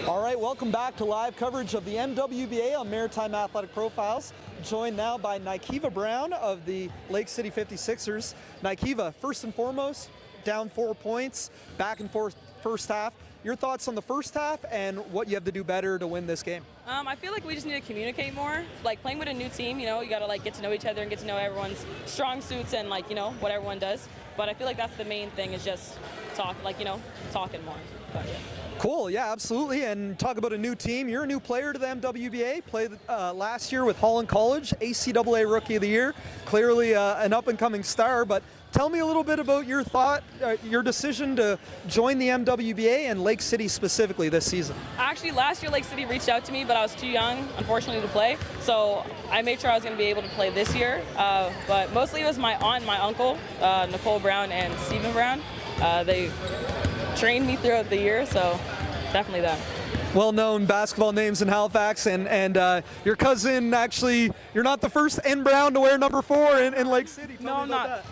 All right, welcome back to live coverage of the MWBA on Maritime Athletic Profiles. Joined now by Nykiva Brown of the Lake City 56ers. Nykiva, first and foremost, down 4 points, back and forth first half. Your thoughts on the first half and what you have to do better to win this game? I feel like we just need to communicate more. Like playing with a new team, you know, you got to like get to know each other and get to know everyone's strong suits and like, you know, what everyone does. But I feel like that's the main thing is just talking more. But, yeah. Cool, yeah, absolutely. And talk about a new team. You're a new player to the MWBA. Played last year with Holland College, ACAA Rookie of the Year. Clearly an up-and-coming star, but tell me a little bit about your your decision to join the MWBA and Lake City specifically this season. Actually, last year Lake City reached out to me, but I was too young, unfortunately, to play. So I made sure I was going to be able to play this year. But mostly it was my aunt and my uncle, Nicole Brown and Stephen Brown. They trained me throughout the year, so definitely them. Well-known basketball names in Halifax, and your cousin, actually, you're not the first N Brown to wear number 4 in Lake City. No, I'm not.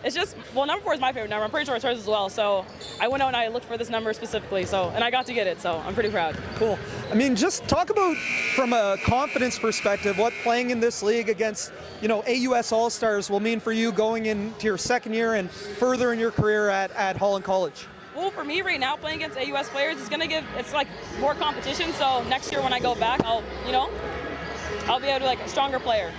It's just, well, number 4 is my favorite number. I'm pretty sure it's hers as well. So I went out and I looked for this number specifically, and I got to get it, so I'm pretty proud. Cool. I mean, just talk about, from a confidence perspective, what playing in this league against, you know, AUS All-Stars will mean for you going into your second year and further in your career at Holland College. Well, for me right now, playing against AUS players is going to it's like more competition. So next year when I go back, I'll be able to be like a stronger player.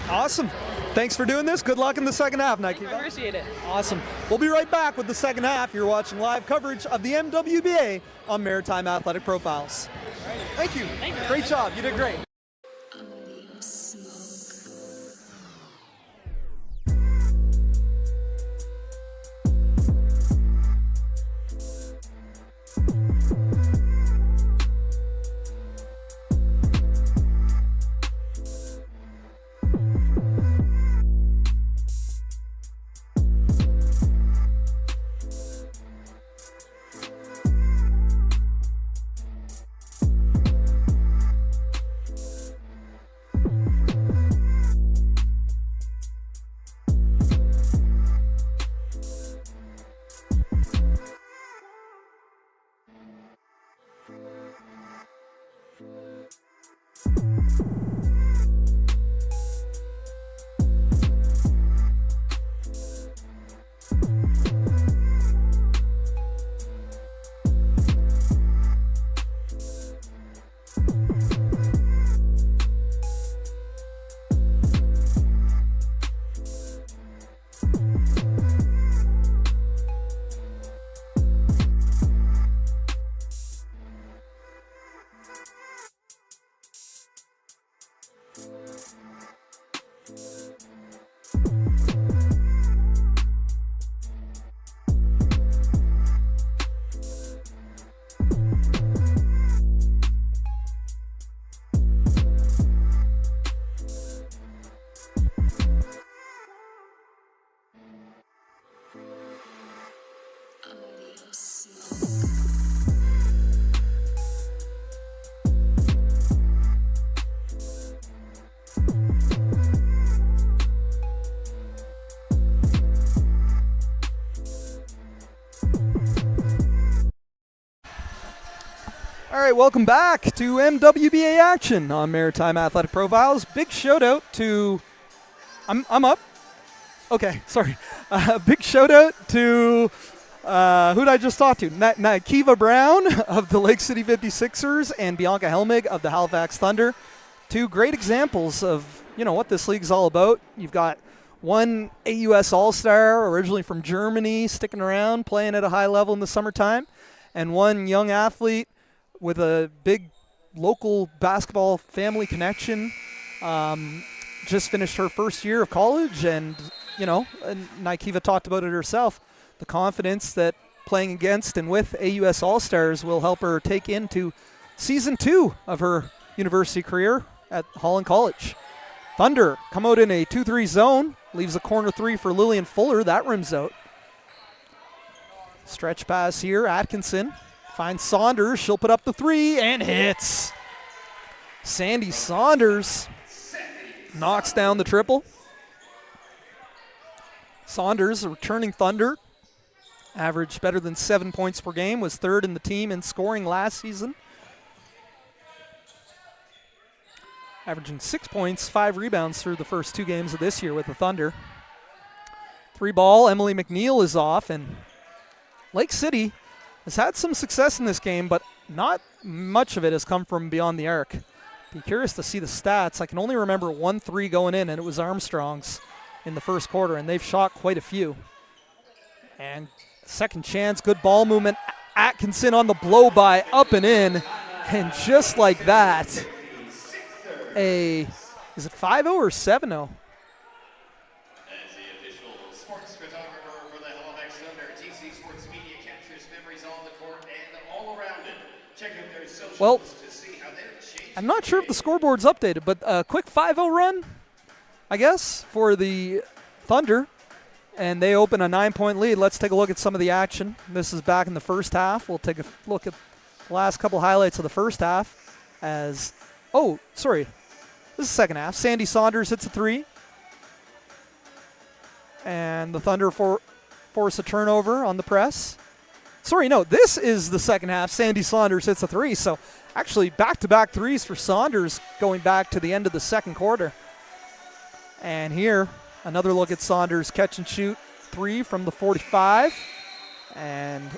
Awesome. Thanks for doing this. Good luck in the second half, Nike. I appreciate it. Awesome. We'll be right back with the second half. You're watching live coverage of the MWBA on Maritime Athletic Profiles. Thank you. Thank you. Great job. You did great. right, welcome back to MWBA action on Maritime Athletic Profiles. Big shout out to, I'm up. Okay, sorry. Big shout out to, who did I just talk to? Kiva Brown of the Lake City 56ers and Bianca Helmig of the Halifax Thunder. Two great examples of, what this league's all about. You've got one AUS All-Star, originally from Germany, sticking around, playing at a high level in the summertime, and one young athlete with a big local basketball family connection. Just finished her first year of college, and, and Nikiva talked about it herself, the confidence that playing against and with AUS All-Stars will help her take into season 2 of her university career at Holland College. Thunder come out in a 2-3 zone, leaves a corner 3 for Lillian Fuller. That rims out. Stretch pass here, Atkinson finds Saunders. She'll put up the 3 and hits. Sandy Saunders knocks down the triple. Saunders, a returning Thunder, averaged better than 7 points per game, was third in the team in scoring last season. Averaging 6 points, 5 rebounds through the first 2 games of this year with the Thunder. 3 ball, Emily McNeil is off, and Lake City has had some success in this game, but not much of it has come from beyond the arc. Be curious to see the stats. I can only remember 1 3 going in, and it was Armstrong's in the first quarter, and they've shot quite a few. And second chance, good ball movement. Atkinson on the blow by, up and in, and just like that, is it 5-0 or 7-0? As the official sports photographer for the Halifax Thunder, TC Sports Media captures memories on the court and all around it. Check out their socials to see how they're changing. I'm not sure if the scoreboard's updated, but a quick 5-0 run, I guess, for the Thunder. And they open a 9-point lead. Let's take a look at some of the action. This is back in the first half. We'll take a look at the last couple highlights of the first half as, this is the second half. Sandy Saunders hits a 3. And the Thunder force a turnover on the press. This is the second half. Sandy Saunders hits a 3. So actually back-to-back 3s for Saunders going back to the end of the second quarter. And here, another look at Saunders catch and shoot 3 from the 45. And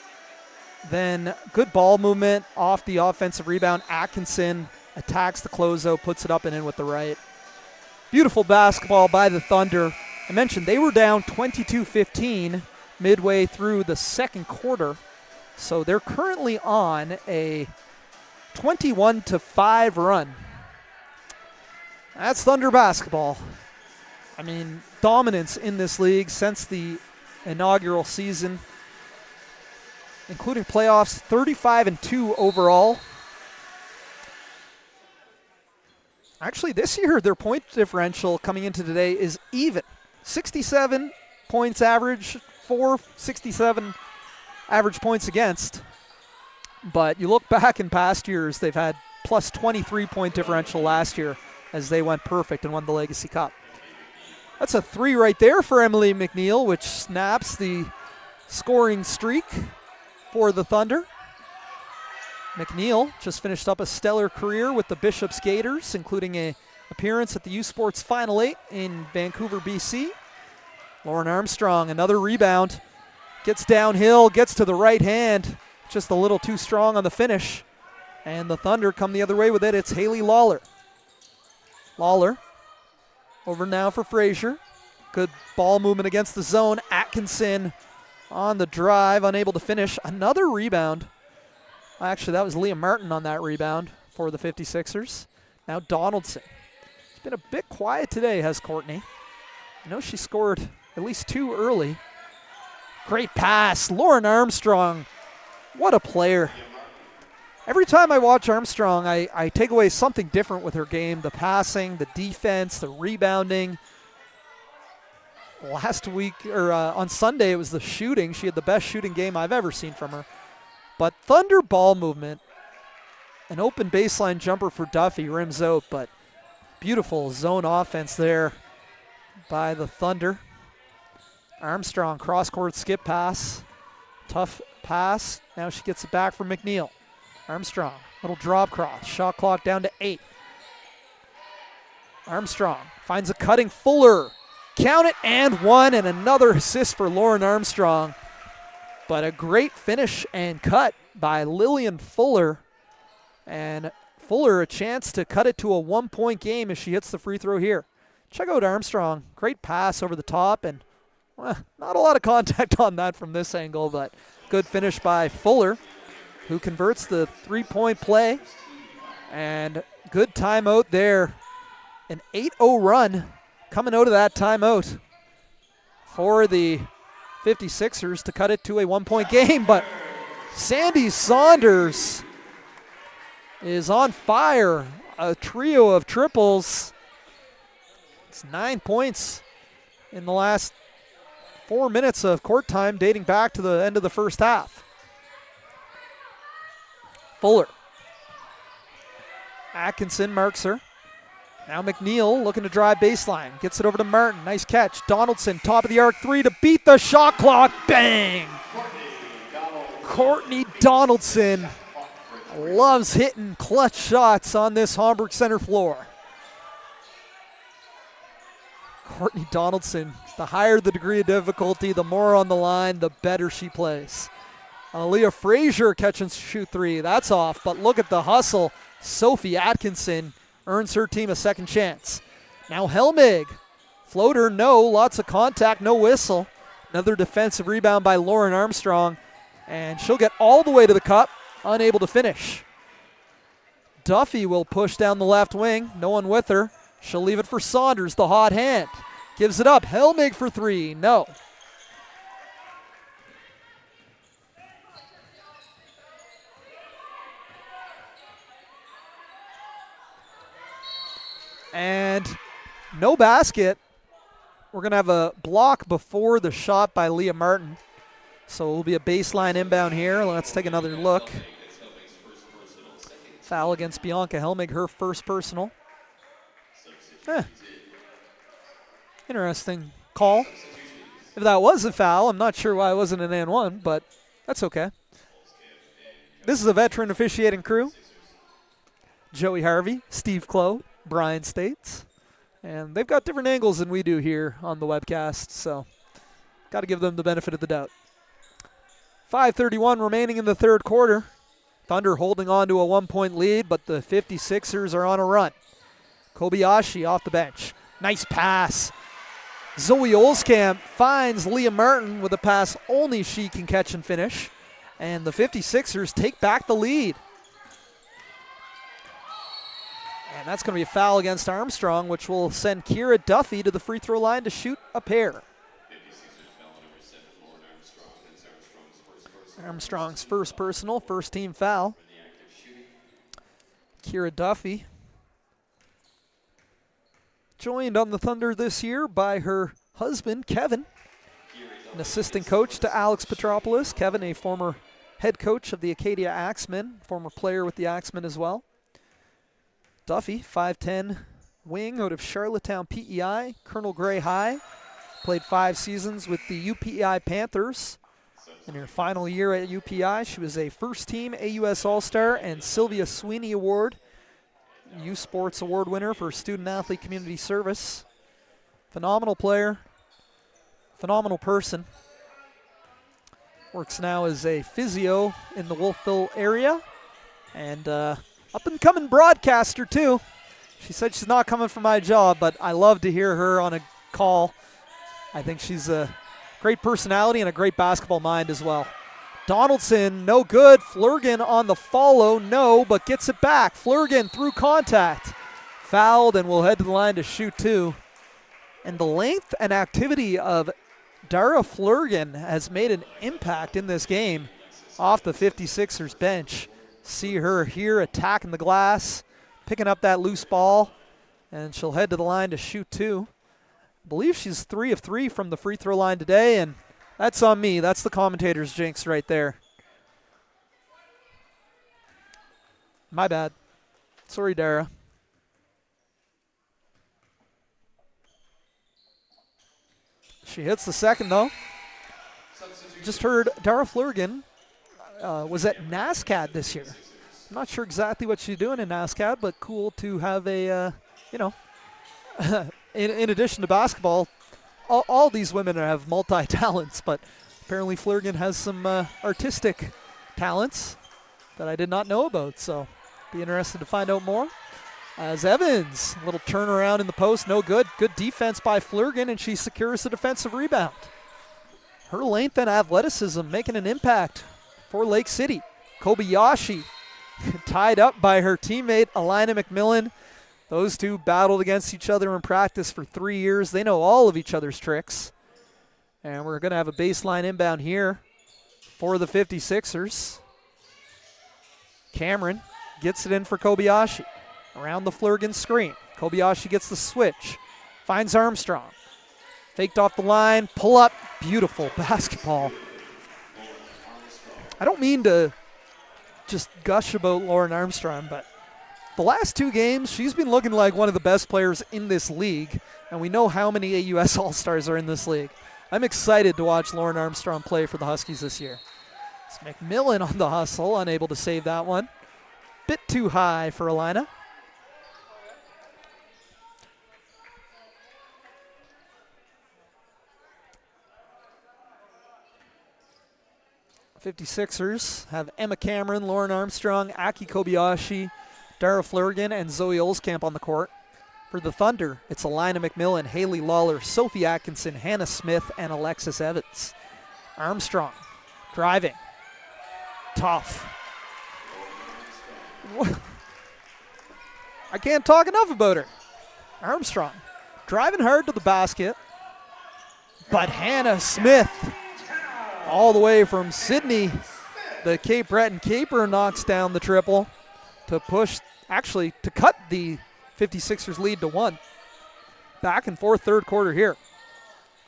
then good ball movement off the offensive rebound. Atkinson attacks the closeout, puts it up and in with the right. Beautiful basketball by the Thunder. I mentioned they were down 22-15 midway through the second quarter. So they're currently on a 21-5 run. That's Thunder basketball. I mean, dominance in this league since the inaugural season, including playoffs, 35-2 overall. Actually, this year, their point differential coming into today is even. 67 points average, 467 average points against. But you look back in past years, they've had plus 23 point differential last year as they went perfect and won the Legacy Cup. That's a 3 right there for Emily McNeil, which snaps the scoring streak for the Thunder. McNeil just finished up a stellar career with the Bishop's Gators, including an appearance at the U Sports Final 8 in Vancouver, BC. Lauren Armstrong, another rebound. Gets downhill, gets to the right hand. Just a little too strong on the finish. And the Thunder come the other way with it. It's Haley Lawler. Lawler over now for Frazier. Good ball movement against the zone. Atkinson on the drive, unable to finish. Another rebound. Actually, that was Liam Martin on that rebound for the 56ers. Now Donaldson. It's been a bit quiet today, has Courtney. I know she scored at least 2 early. Great pass. Lauren Armstrong. What a player. Every time I watch Armstrong, I take away something different with her game. The passing, the defense, the rebounding. Last week, or on Sunday, it was the shooting. She had the best shooting game I've ever seen from her. But Thunder ball movement, an open baseline jumper for Duffy, rims out, but beautiful zone offense there by the Thunder. Armstrong, cross-court skip pass. Tough pass. Now she gets it back from McNeil. Armstrong, little drop cross. Shot clock down to 8. Armstrong finds a cutting Fuller. Count it, and 1, and another assist for Lauren Armstrong. But a great finish and cut by Lillian Fuller. And Fuller a chance to cut it to a 1-point game as she hits the free throw here. Check out Armstrong. Great pass over the top, and not a lot of contact on that from this angle, but good finish by Fuller, who converts the 3-point play. And good timeout there. An 8-0 run coming out of that timeout for the 56ers to cut it to a 1-point game. But Sandy Saunders is on fire. A trio of triples. It's 9 points in the last 4 minutes of court time dating back to the end of the first half. Fuller. Atkinson marks her. Now McNeil looking to drive baseline. Gets it over to Martin. Nice catch. Donaldson, top of the arc three to beat the shot clock. Bang! Courtney Donaldson loves hitting clutch shots on this Homburg Center floor. Courtney Donaldson, the higher the degree of difficulty, the more on the line, the better she plays. Aaliyah Frazier catch and shoot three. That's off, but look at the hustle. Sophie Atkinson earns her team a second chance. Now Helmig. Floater, no. Lots of contact, no whistle. Another defensive rebound by Lauren Armstrong. And she'll get all the way to the cup, unable to finish. Duffy will push down the left wing. No one with her. She'll leave it for Saunders, the hot hand. Gives it up. Helmig for three. No. And no basket. We're going to have a block before the shot by Leah Martin. So it will be a baseline inbound here. Let's take another look. Foul against Bianca Helmig, her first personal. Interesting call. If that was a foul, I'm not sure why it wasn't an and one, but that's okay. This is a veteran officiating crew. Joey Harvey, Steve Clow, Brian States. And they've got different angles than we do here on the webcast, so got to give them the benefit of the doubt. 5:31 remaining in the third quarter. Thunder holding on to a 1-point lead, but the 56ers are on a run. Kobayashi off the bench. Nice pass. Zoe Olskamp finds Leah Martin with a pass only she can catch and finish. And the 56ers take back the lead. And that's going to be a foul against Armstrong, which will send Kira Duffy to the free throw line to shoot a pair. Armstrong's first personal, first team foul. Kira Duffy, joined on the Thunder this year by her husband, Kevin, an assistant coach to Alex Petropoulos. Kevin, a former head coach of the Acadia Axemen, former player with the Axemen as well. Duffy, 5'10", wing out of Charlottetown PEI, Colonel Gray High. Played 5 seasons with the UPEI Panthers. In her final year at UPI, she was a first-team AUS All-Star and Sylvia Sweeney Award, U Sports Award winner for Student-Athlete Community Service. Phenomenal player, phenomenal person. Works now as a physio in the Wolfville area, and up-and-coming broadcaster, too. She said she's not coming for my job, but I love to hear her on a call. I think she's a great personality and a great basketball mind as well. Donaldson, no good. Flurgan on the follow, no, but gets it back. Flurgan through contact. Fouled and will head to the line to shoot two. And the length and activity of Dara Flurgan has made an impact in this game off the 56ers bench. See her here attacking the glass, picking up that loose ball, and she'll head to the line to shoot two. I believe she's 3 of 3 from the free throw line today, and that's on me. That's the commentator's jinx right there. My bad. Sorry, Dara. She hits the second, though. Just heard Dara Flurgan was at NASCAD this year. I'm not sure exactly what she's doing in NASCAD, but cool to have a, in addition to basketball, all these women have multi-talents, but apparently Flurgan has some artistic talents that I did not know about, so be interested to find out more. As Evans, a little turnaround in the post, no good. Good defense by Flurgan, and she secures the defensive rebound. Her length and athleticism making an impact for Lake City. Kobayashi tied up by her teammate Alina McMillan. Those two battled against each other in practice for 3 years. They know all of each other's tricks. And we're going to have a baseline inbound here for the 56ers. Cameron gets it in for Kobayashi. Around the Flurgan screen. Kobayashi gets the switch. Finds Armstrong. Faked off the line. Pull up. Beautiful basketball. I don't mean to just gush about Lauren Armstrong, but the last 2 games, she's been looking like one of the best players in this league, and we know how many AUS All-Stars are in this league. I'm excited to watch Lauren Armstrong play for the Huskies this year. It's McMillan on the hustle, unable to save that one. Bit too high for Alina. '56ers have Emma Cameron, Lauren Armstrong, Aki Kobayashi, Dara Flurgan, and Zoe Olskamp on the court. For the Thunder, it's Alina McMillan, Haley Lawler, Sophie Atkinson, Hannah Smith, and Alexis Evans. Armstrong driving. Tough. I can't talk enough about her. Armstrong driving hard to the basket, but Hannah Smith all the way from Sydney, the Cape Breton Caper, knocks down the triple to push, actually to cut the 56ers lead to 1. Back and forth third quarter here.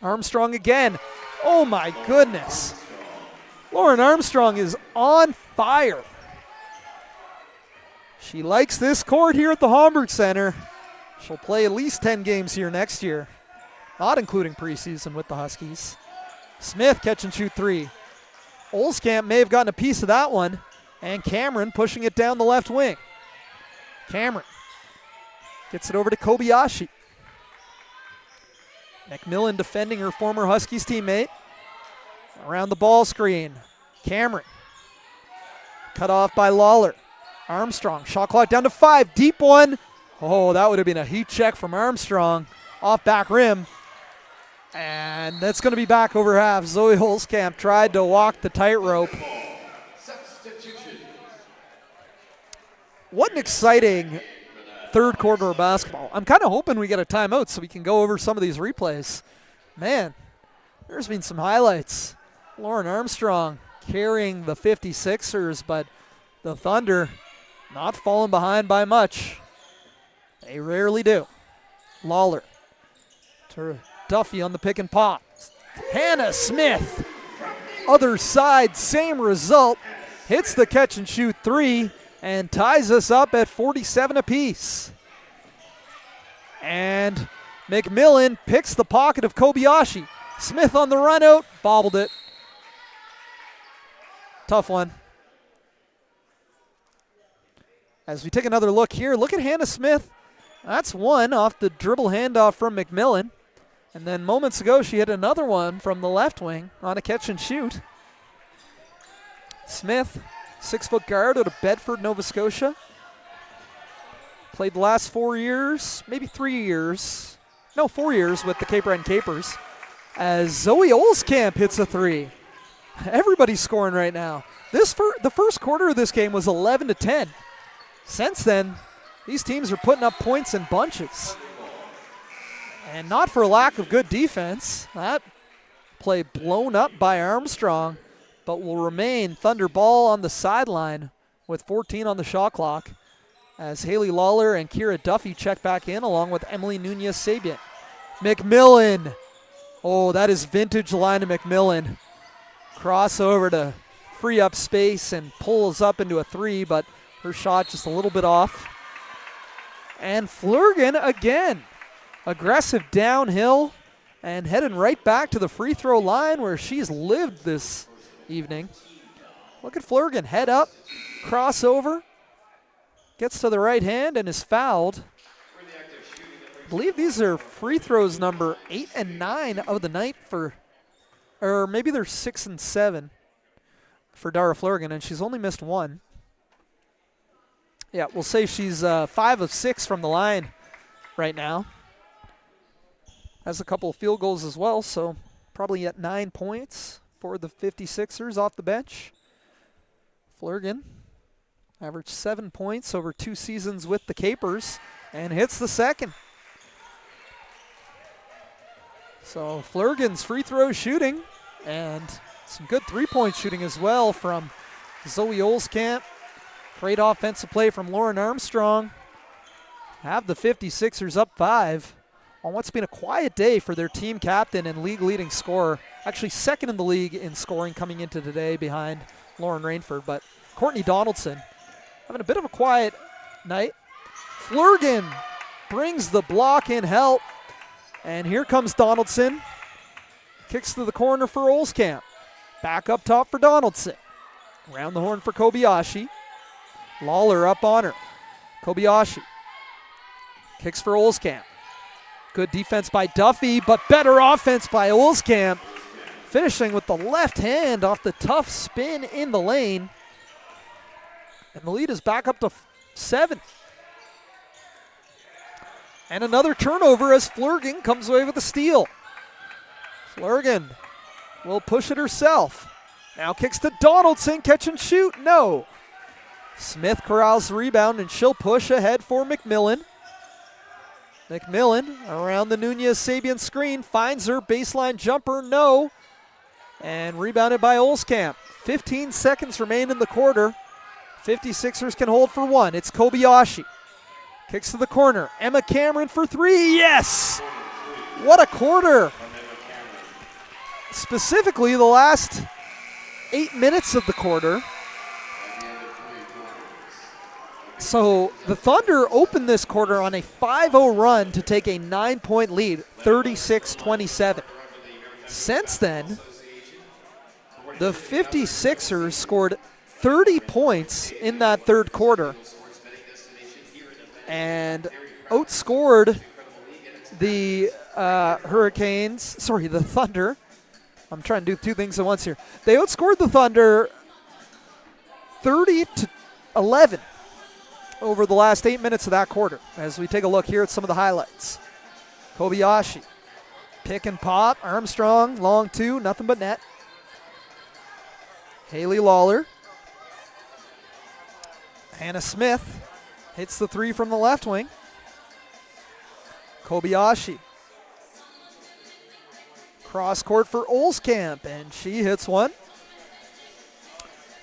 Armstrong again. Oh my goodness. Lauren Armstrong is on fire. She likes this court here at the Homburg Center. She'll play at least 10 games here next year, not including preseason with the Huskies. Smith catch and shoot 3. Olskamp may have gotten a piece of that one, and Cameron pushing it down the left wing. Cameron gets it over to Kobayashi. McMillan defending her former Huskies teammate. Around the ball screen. Cameron cut off by Lawler. Armstrong, shot clock down to 5. Deep one. Oh, that would have been a heat check from Armstrong. Off back rim. And that's going to be back over half. Zoe Holzkamp tried to walk the tightrope. What an exciting third quarter of basketball. I'm kind of hoping we get a timeout so we can go over some of these replays. Man, there's been some highlights. Lauren Armstrong carrying the 56ers, but the Thunder not falling behind by much. They rarely do. Lawler to Duffy on the pick and pop. Hannah Smith, other side, same result. Hits the catch and shoot 3 and ties us up at 47 apiece. And McMillan picks the pocket of Kobayashi. Smith on the run out, bobbled it. Tough one. As we take another look here, look at Hannah Smith. That's one off the dribble handoff from McMillan. And then moments ago, she hit another one from the left wing on a catch and shoot. Smith, 6-foot guard out of Bedford, Nova Scotia. Played the last 4 years, maybe 3 years. No, 4 years with the Cape Breton Capers. As Zoe Olskamp hits a 3. Everybody's scoring right now. The first quarter of this game was 11-10. Since then, these teams are putting up points in bunches. And not for lack of good defense. That play blown up by Armstrong, but will remain Thunder ball on the sideline with 14 on the shot clock as Haley Lawler and Kira Duffy check back in along with Emily Nunez-Sabian. McMillan. Oh, that is vintage line of McMillan. Crossover to free up space and pulls up into a 3, but her shot just a little bit off. And Flurgan again. Aggressive downhill and heading right back to the free throw line where she's lived this evening. Look at Flurgan, head up, crossover, gets to the right hand and is fouled. I believe these are free throws number 8 and 9 of the night for, or maybe they're 6 and 7 for Dara Flurgan, and she's only missed one. Yeah, we'll say she's 5 of 6 from the line right now. Has a couple of field goals as well, so probably at 9 points for the 56ers off the bench. Flurgan averaged 7 points over 2 seasons with the Capers and hits the second. So Flurgan's free throw shooting and some good three-point shooting as well from Zoe Olskamp. Great offensive play from Lauren Armstrong. Have the 56ers up 5 on what's been a quiet day for their team captain and league-leading scorer. Actually second in the league in scoring coming into today behind Lauren Rainford. But Courtney Donaldson having a bit of a quiet night. Flurgan brings the block in help. And here comes Donaldson. Kicks to the corner for Olskamp. Back up top for Donaldson. Around the horn for Kobayashi. Lawler up on her. Kobayashi. Kicks for Olskamp. Good defense by Duffy, but better offense by Olskamp. Finishing with the left hand off the tough spin in the lane. And the lead is back up to 7. And another turnover as Flurgan comes away with a steal. Flurgan will push it herself. Now kicks to Donaldson, catch and shoot, no. Smith corrals the rebound and she'll push ahead for McMillan. McMillan around the Nunez-Sabian screen, finds her baseline jumper, no. And rebounded by Olskamp. 15 seconds remain in the quarter. 56ers can hold for one. It's Kobayashi. Kicks to the corner. Emma Cameron for 3. Yes! What a quarter. Specifically the last 8 minutes of the quarter. So the Thunder opened this quarter on a 5-0 run to take a 9-point lead, 36-27. Since then, the 56ers scored 30 points in that third quarter and outscored the the Thunder. I'm trying to do two things at once here. They outscored the Thunder 30-11 over the last 8 minutes of that quarter. As we take a look here at some of the highlights. Kobayashi, pick and pop, Armstrong, long 2, nothing but net. Haley Lawler. Hannah Smith hits the 3 from the left wing. Kobayashi. Cross court for Olskamp, and she hits one.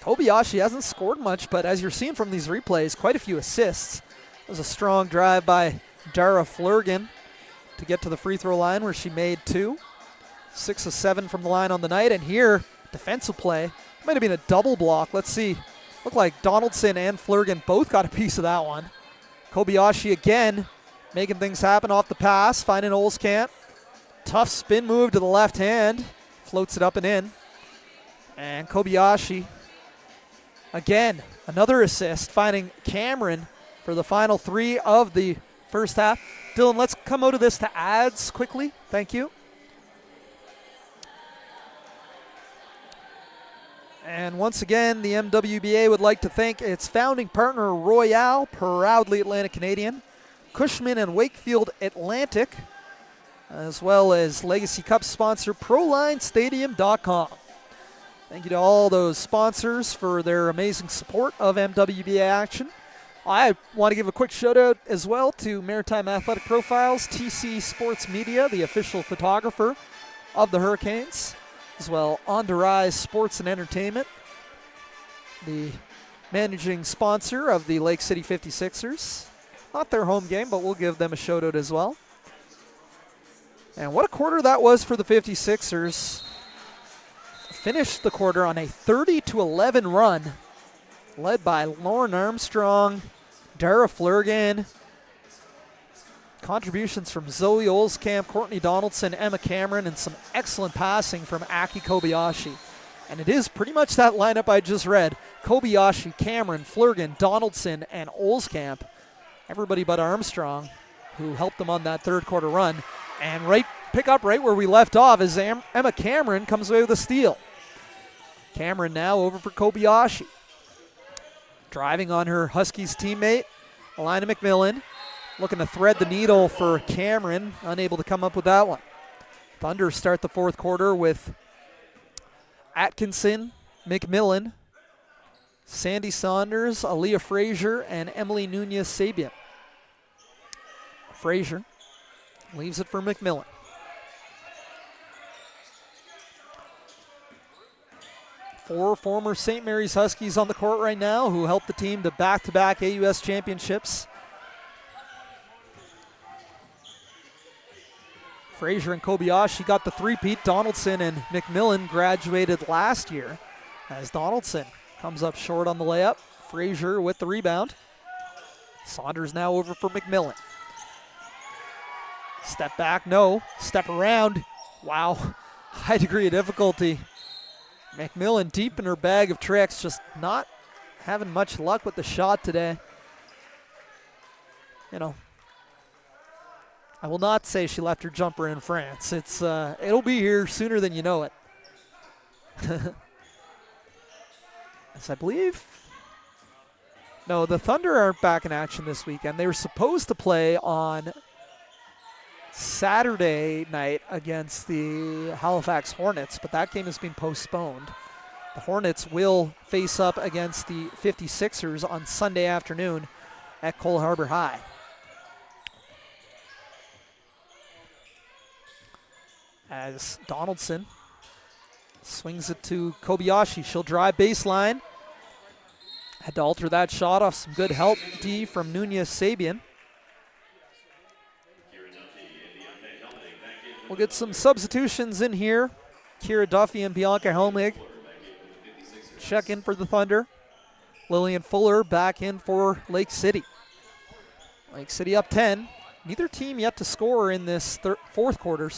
Kobayashi hasn't scored much, but as you're seeing from these replays, quite a few assists. It was a strong drive by Dara Flurgan to get to the free throw line where she made 2. 6 of 7 from the line on the night, and here, defensive play. Might have been a double block. Let's see. Looked like Donaldson and Flurgan both got a piece of that one. Kobayashi again making things happen off the pass, finding Olskamp. Tough spin move to the left hand. Floats it up and in. And Kobayashi, again, another assist, finding Cameron for the final 3 of the first half. Dylan, let's come out of this to ads quickly. Thank you. And once again, the MWBA would like to thank its founding partner, Royale, proudly Atlantic Canadian, Cushman and Wakefield Atlantic, as well as Legacy Cup sponsor, ProLineStadium.com. Thank you to all those sponsors for their amazing support of MWBA action. I want to give a quick shout out as well to Maritime Athletic Profiles, TC Sports Media, the official photographer of the Hurricanes, as well On to Rise Sports and Entertainment, the managing sponsor of the Lake City 56ers. Not their home game, but we'll give them a shout out as well. And what a quarter that was for the 56ers. Finished the quarter on a 30-11 run, led by Lauren Armstrong, Dara Flurgan. Contributions from Zoe Olskamp, Courtney Donaldson, Emma Cameron, and some excellent passing from Aki Kobayashi. And it is pretty much that lineup I just read. Kobayashi, Cameron, Flurgan, Donaldson, and Olskamp. Everybody but Armstrong, who helped them on that third quarter run. And pick up right where we left off as Emma Cameron comes away with a steal. Cameron now over for Kobayashi. Driving on her Huskies teammate, Alina McMillan. Looking to thread the needle for Cameron, unable to come up with that one. Thunder start the fourth quarter with Atkinson, McMillan, Sandy Saunders, Aaliyah Frazier, and Emily Nunez-Sabian. Frazier leaves it for McMillan. Four former St. Mary's Huskies on the court right now who helped the team to back-to-back AUS championships. Frazier and Kobayashi got the three-peat. Donaldson and McMillan graduated last year as Donaldson comes up short on the layup. Frazier with the rebound. Saunders now over for McMillan. Step back, no. Step around. Wow, high degree of difficulty. McMillan deep in her bag of tricks, just not having much luck with the shot today. You know, I will not say she left her jumper in France. It'll be here sooner than you know it. As I believe, no, the Thunder aren't back in action this weekend. They were supposed to play on Saturday night against the Halifax Hornets, but that game has been postponed. The Hornets will face up against the 56ers on Sunday afternoon at Cole Harbour High. As Donaldson swings it to Kobayashi. She'll drive baseline. Had to alter that shot off some good help D from Nunez-Sabian. We'll get some substitutions in here. Kira Duffy and Bianca Helmig check in for the Thunder. Lillian Fuller back in for Lake City. Lake City up 10. Neither team yet to score in this fourth quarter,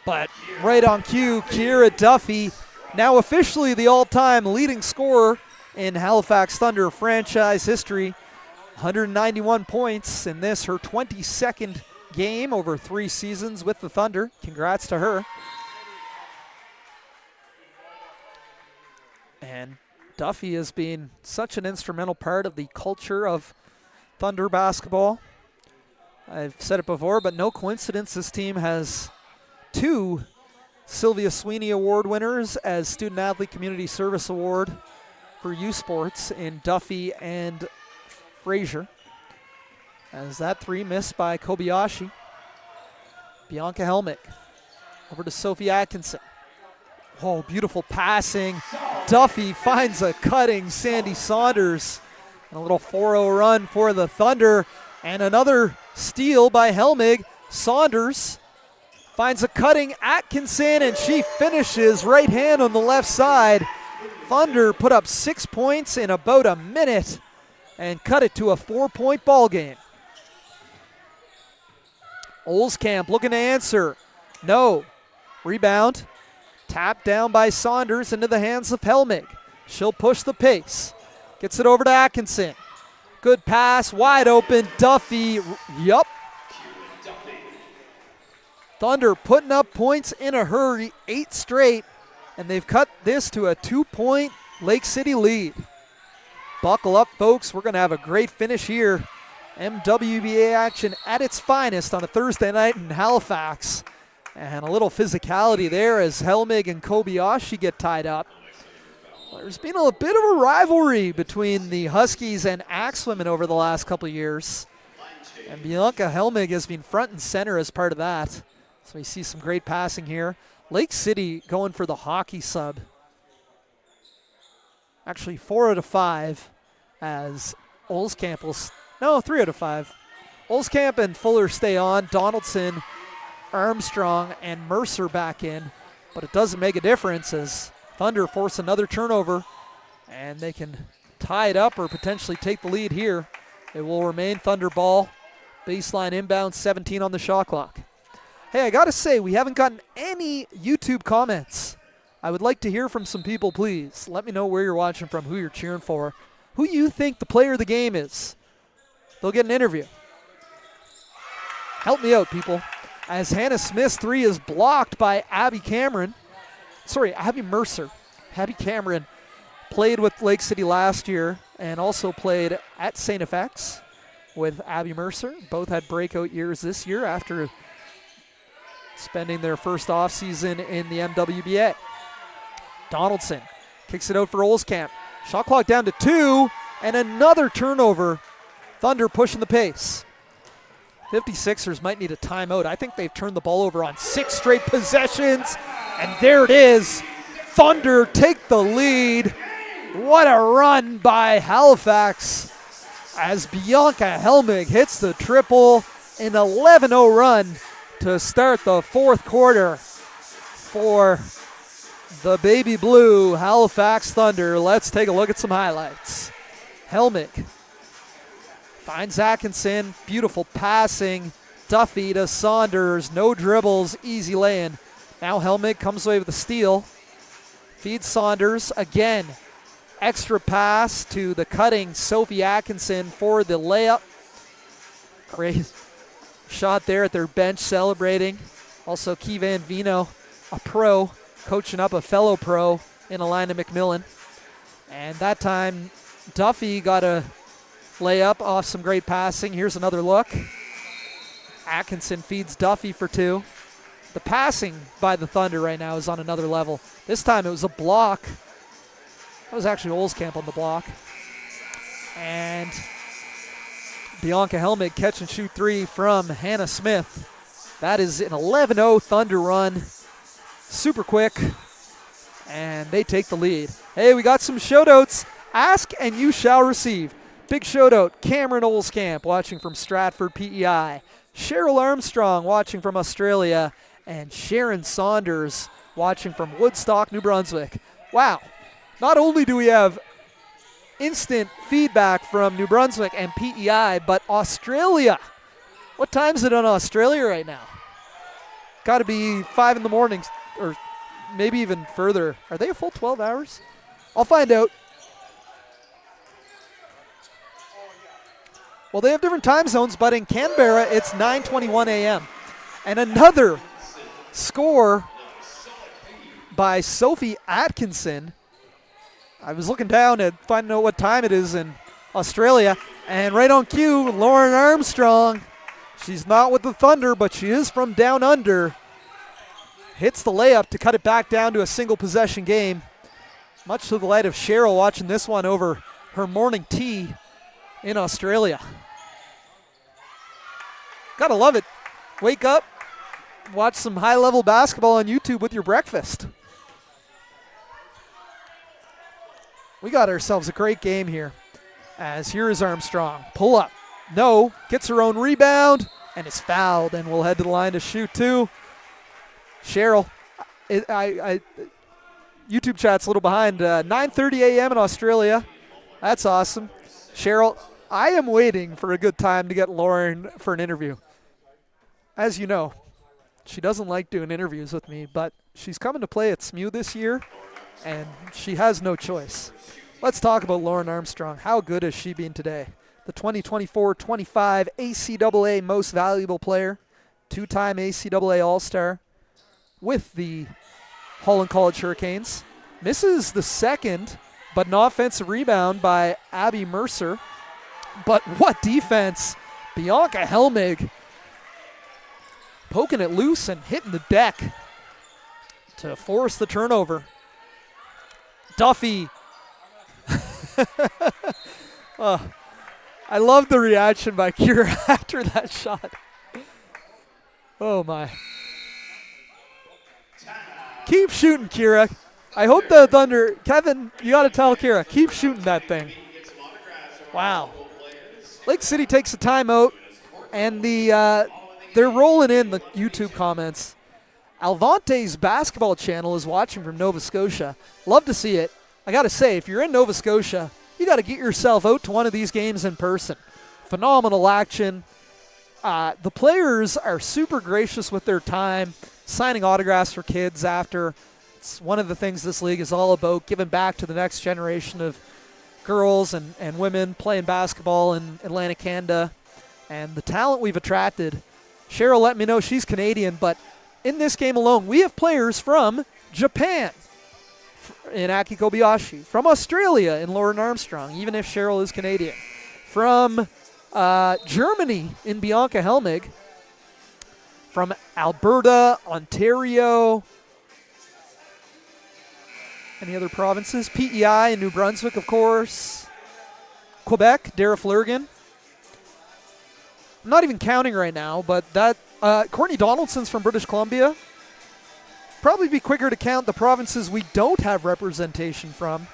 But right on cue, Kira Duffy, now officially the all-time leading scorer in Halifax Thunder franchise history. 191 points in this, her 22nd game over 3 seasons with the Thunder. Congrats to her. And Duffy has been such an instrumental part of the culture of Thunder basketball. I've said it before, but no coincidence this team has 2 Sylvia Sweeney Award winners as Student Athlete Community Service Award for youth sports in Duffy and Frazier. As that 3 missed by Kobayashi. Bianca Helmig over to Sophie Atkinson. Oh, beautiful passing. Duffy finds a cutting Sandy Saunders. And a little 4-0 run for the Thunder. And another steal by Helmig. Saunders finds a cutting Atkinson, and she finishes right hand on the left side. Thunder put up 6 points in about a minute and cut it to a 4-point ball game. Olskamp looking to answer. No. Rebound. Tapped down by Saunders into the hands of Helmig. She'll push the pace. Gets it over to Atkinson. Good pass, wide open. Duffy, yup. Thunder putting up points in a hurry, 8 straight, and they've cut this to a 2-point Lake City lead. Buckle up, folks. We're going to have a great finish here. MWBA action at its finest on a Thursday night in Halifax. And a little physicality there as Helmig and Kobayashi get tied up. There's been a bit of a rivalry between the Huskies and Axwomen over the last couple of years. And Bianca Helmig has been front and center as part of that. So we see some great passing here. Lake City going for the hockey sub. Actually 4 out of 5 as Olskamp will, no, 3 out of 5. Olskamp and Fuller stay on. Donaldson, Armstrong, and Mercer back in. But it doesn't make a difference as Thunder force another turnover, and they can tie it up or potentially take the lead here. It will remain Thunder ball. Baseline inbound, 17 on the shot clock. Hey, I got to say, we haven't gotten any YouTube comments I would like to hear from some people, please. Let me know where you're watching from, who you're cheering for, who you think the player of the game is. They'll get an interview. Help me out, people. As Hannah Smith's three is blocked by Abby Mercer. Abby Cameron played with Lake City last year and also played at St. FX with Abby Mercer. Both had breakout years this year after spending their first offseason in the MWBA. Donaldson kicks it out for Olskamp. Shot clock down to 2, and another turnover. Thunder pushing the pace. 56ers might need a timeout. I think they've turned the ball over on 6 straight possessions, and there it is. Thunder take the lead. What a run by Halifax as Bianca Helmig hits the triple. An 11-0 run to start the fourth quarter for the Baby Blue Halifax Thunder. Let's take a look at some highlights. Helmig finds Atkinson. Beautiful passing. Duffy to Saunders. No dribbles. Easy lay-in. Now Helmig comes away with a steal. Feeds Saunders again. Extra pass to the cutting Sophie Atkinson for the layup. Great shot there at their bench celebrating. Also Key Van Vino, a pro, coaching up a fellow pro in Alina McMillan. And that time, Duffy got a layup off some great passing. Here's another look. Atkinson feeds Duffy for 2. The passing by the Thunder right now is on another level. This time it was a block. That was actually Olskamp on the block. And Bianca Helmig catch and shoot 3 from Hannah Smith. That is an 11-0 Thunder run. Super quick. And they take the lead. Hey, we got some shout-outs. Ask and you shall receive. Big shout-out, Cameron Olskamp watching from Stratford, PEI. Cheryl Armstrong watching from Australia. And Sharon Saunders watching from Woodstock, New Brunswick. Wow. Not only do we have instant feedback from New Brunswick and PEI, but Australia. What time is it in Australia right now? Got to be 5 in the morning, or maybe even further. Are they a full 12 hours? I'll find out. Well, they have different time zones, but in Canberra, it's 9:21 a.m. And another score by Sophie Atkinson. I was looking down at finding out what time it is in Australia, and right on cue, Lauren Armstrong. She's not with the Thunder, but she is from down under. Hits the layup to cut it back down to a single possession game. Much to the light of Cheryl watching this one over her morning tea in Australia. Gotta love it. Wake up, watch some high-level basketball on YouTube with your breakfast. We got ourselves a great game here. As here is Armstrong. Pull up. No. Gets her own rebound and is fouled. And we'll head to the line to shoot 2. Cheryl. YouTube chat's a little behind. 9:30 a.m. in Australia. That's awesome. Cheryl, I am waiting for a good time to get Lauren for an interview. As you know, she doesn't like doing interviews with me, but she's coming to play at SMU this year, and she has no choice. Let's talk about Lauren Armstrong. How good has she been today? The 2024-25 ACAA Most Valuable Player, 2-time ACAA All-Star with the Holland College Hurricanes. Misses the second, but an offensive rebound by Abby Mercer. But what defense? Bianca Helmig poking it loose and hitting the deck to force the turnover. Duffy. I love the reaction by Kira after that shot. Oh, my. Keep shooting, Kira. I hope the Thunder, Kevin, you got to tell Kira, keep shooting that thing. Wow. Lake City takes a timeout, and they're rolling in the YouTube comments. Alvante's basketball channel is watching from Nova Scotia. Love to see it. I got to say, if you're in Nova Scotia, you got to get yourself out to one of these games in person. Phenomenal action. The players are super gracious with their time, signing autographs for kids after. It's one of the things this league is all about, giving back to the next generation of girls and women playing basketball in Atlantic Canada. And the talent we've attracted, Cheryl let me know she's Canadian, but in this game alone, we have players from Japan in Aki Kobayashi, from Australia in Lauren Armstrong, even if Cheryl is Canadian, from Germany in Bianca Helmig, from Alberta, Ontario, any other provinces? PEI in New Brunswick, of course. Quebec, Dara Flurgan. I'm not even counting right now, but that Courtney Donaldson's from British Columbia. Probably be quicker to count the provinces we don't have representation from.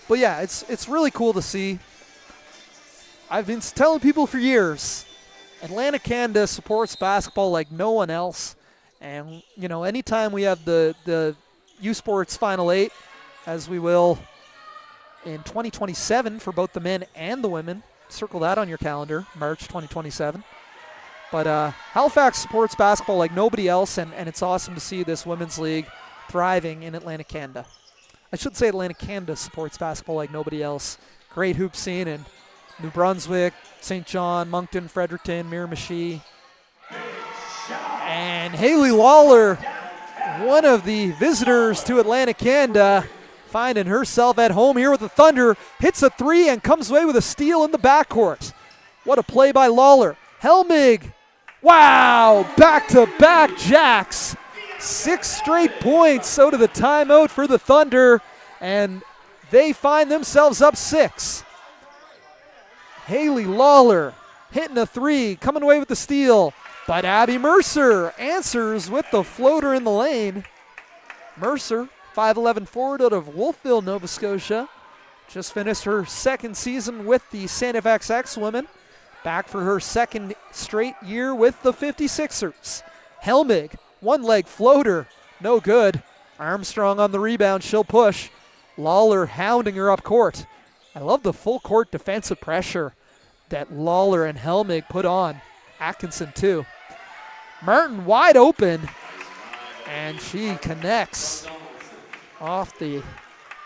But yeah, it's really cool to see. I've been telling people for years, Atlantic Canada supports basketball like no one else. And, you know, anytime we have the U Sports Final 8, as we will in 2027 for both the men and the women, circle that on your calendar, March 2027. But Halifax supports basketball like nobody else, and it's awesome to see this women's league thriving in Atlantic Canada. I should say Atlantic Canada supports basketball like nobody else. Great hoop scene in New Brunswick, St. John, Moncton, Fredericton, Miramichi. And Haley Lawler, one of the visitors to Atlantic Canada, finding herself at home here with the Thunder, hits a three and comes away with a steal in the backcourt. What a play by Lawler. Helmig, wow, back-to-back jacks. 6 straight points, so to the timeout for the Thunder, and they find themselves up 6. Haley Lawler hitting a three, coming away with the steal, but Abby Mercer answers with the floater in the lane. Mercer, 5'11" forward out of Wolfville, Nova Scotia, just finished her second season with the Santa Fe XX women. Back for her second straight year with the 56ers. Helmig, one-leg floater, no good. Armstrong on the rebound, she'll push. Lawler hounding her up court. I love the full court defensive pressure that Lawler and Helmig put on. Atkinson too. Martin wide open, and she connects off the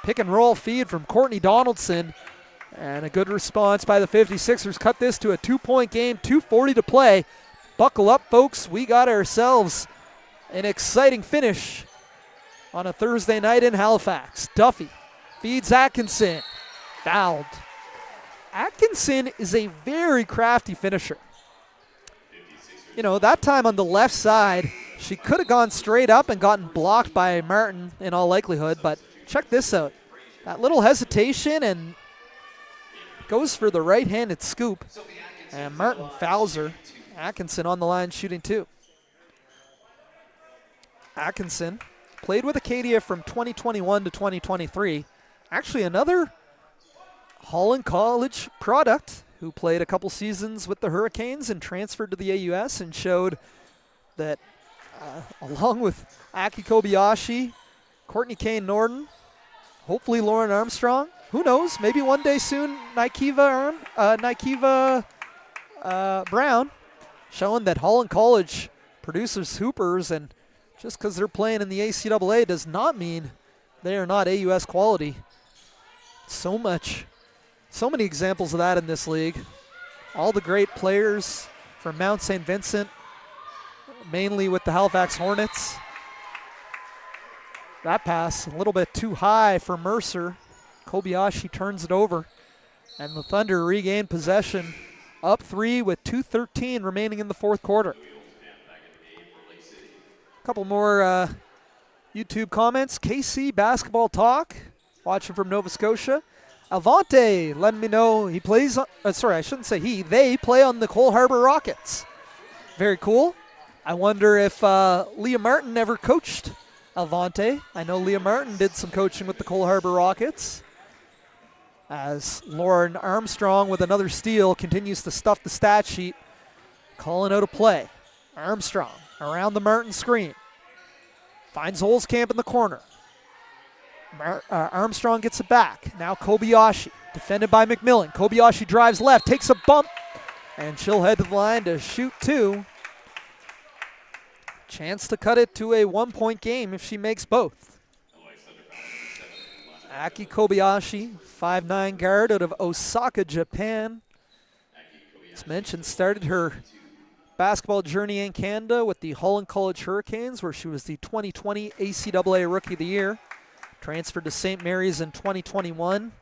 pick and roll feed from Courtney Donaldson. And a good response by the 56ers. Cut this to a 2-point game, 2:40 to play. Buckle up, folks. We got ourselves an exciting finish on a Thursday night in Halifax. Duffy feeds Atkinson. Fouled. Atkinson is a very crafty finisher. You know, that time on the left side, she could have gone straight up and gotten blocked by Martin in all likelihood, but check this out. That little hesitation and goes for the right-handed scoop, and Martin fouls her. Atkinson on the line shooting two. Atkinson played with Acadia from 2021 to 2023. Actually, another Holland College product who played a couple seasons with the Hurricanes and transferred to the AUS and showed that along with Aki Kobayashi, Courtney Kane Norton, hopefully Lauren Armstrong, who knows, maybe one day soon Nikeva Brown, showing that Holland College produces hoopers, and just because they're playing in the ACAA does not mean they are not AUS quality. So many examples of that in this league. All the great players from Mount St. Vincent, mainly with the Halifax Hornets. That pass a little bit too high for Mercer. Kobayashi turns it over, and the Thunder regain possession, up 3 with 2:13 remaining in the fourth quarter. A couple more YouTube comments. KC Basketball Talk, watching from Nova Scotia. Alvante letting me know he plays, they play on the Cole Harbour Rockets. Very cool. I wonder if Leah Martin ever coached Alvante. I know Leah Martin did some coaching with the Cole Harbour Rockets. As Lauren Armstrong with another steal continues to stuff the stat sheet, calling out a play. Armstrong around the Martin screen. Finds Holzkamp in the corner. Armstrong gets it back. Now Kobayashi, defended by McMillan. Kobayashi drives left, takes a bump, and she'll head to the line to shoot two. Chance to cut it to a 1-point game if she makes both. Aki Kobayashi, 5'9" guard out of Osaka, Japan. As mentioned, started her basketball journey in Canada with the Holland College Hurricanes, where she was the 2020 ACAA Rookie of the Year. Transferred to St. Mary's in 2021.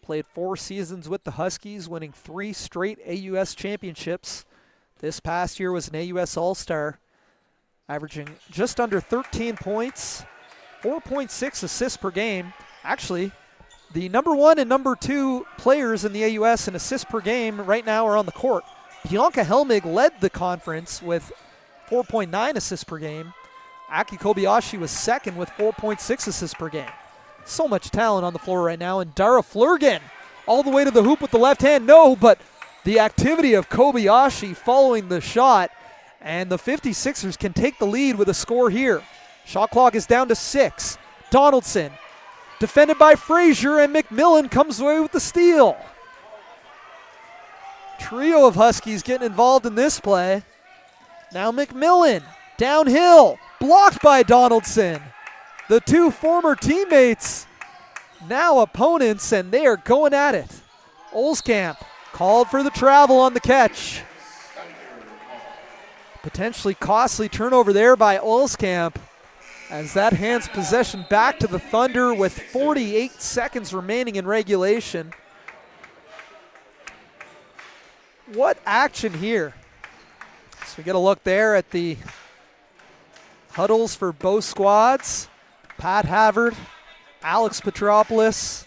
Played 4 seasons with the Huskies, winning 3 straight AUS championships. This past year was an AUS All-Star, averaging just under 13 points, 4.6 assists per game. Actually, the number 1 and number 2 players in the AUS in assists per game right now are on the court. Bianca Helmig led the conference with 4.9 assists per game. Aki Kobayashi was second with 4.6 assists per game. So much talent on the floor right now. And Dara Flurgan all the way to the hoop with the left hand. No, but the activity of Kobayashi following the shot. And the 56ers can take the lead with a score here. Shot clock is down to 6. Donaldson, defended by Frazier, and McMillan comes away with the steal. Trio of Huskies getting involved in this play. Now McMillan, downhill, blocked by Donaldson. The 2 former teammates, now opponents, and they are going at it. Olskamp called for the travel on the catch. Potentially costly turnover there by Olskamp, as that hands possession back to the Thunder with 48 seconds remaining in regulation. What action here. So we get a look there at the huddles for both squads. Pat Havard, Alex Petropoulos.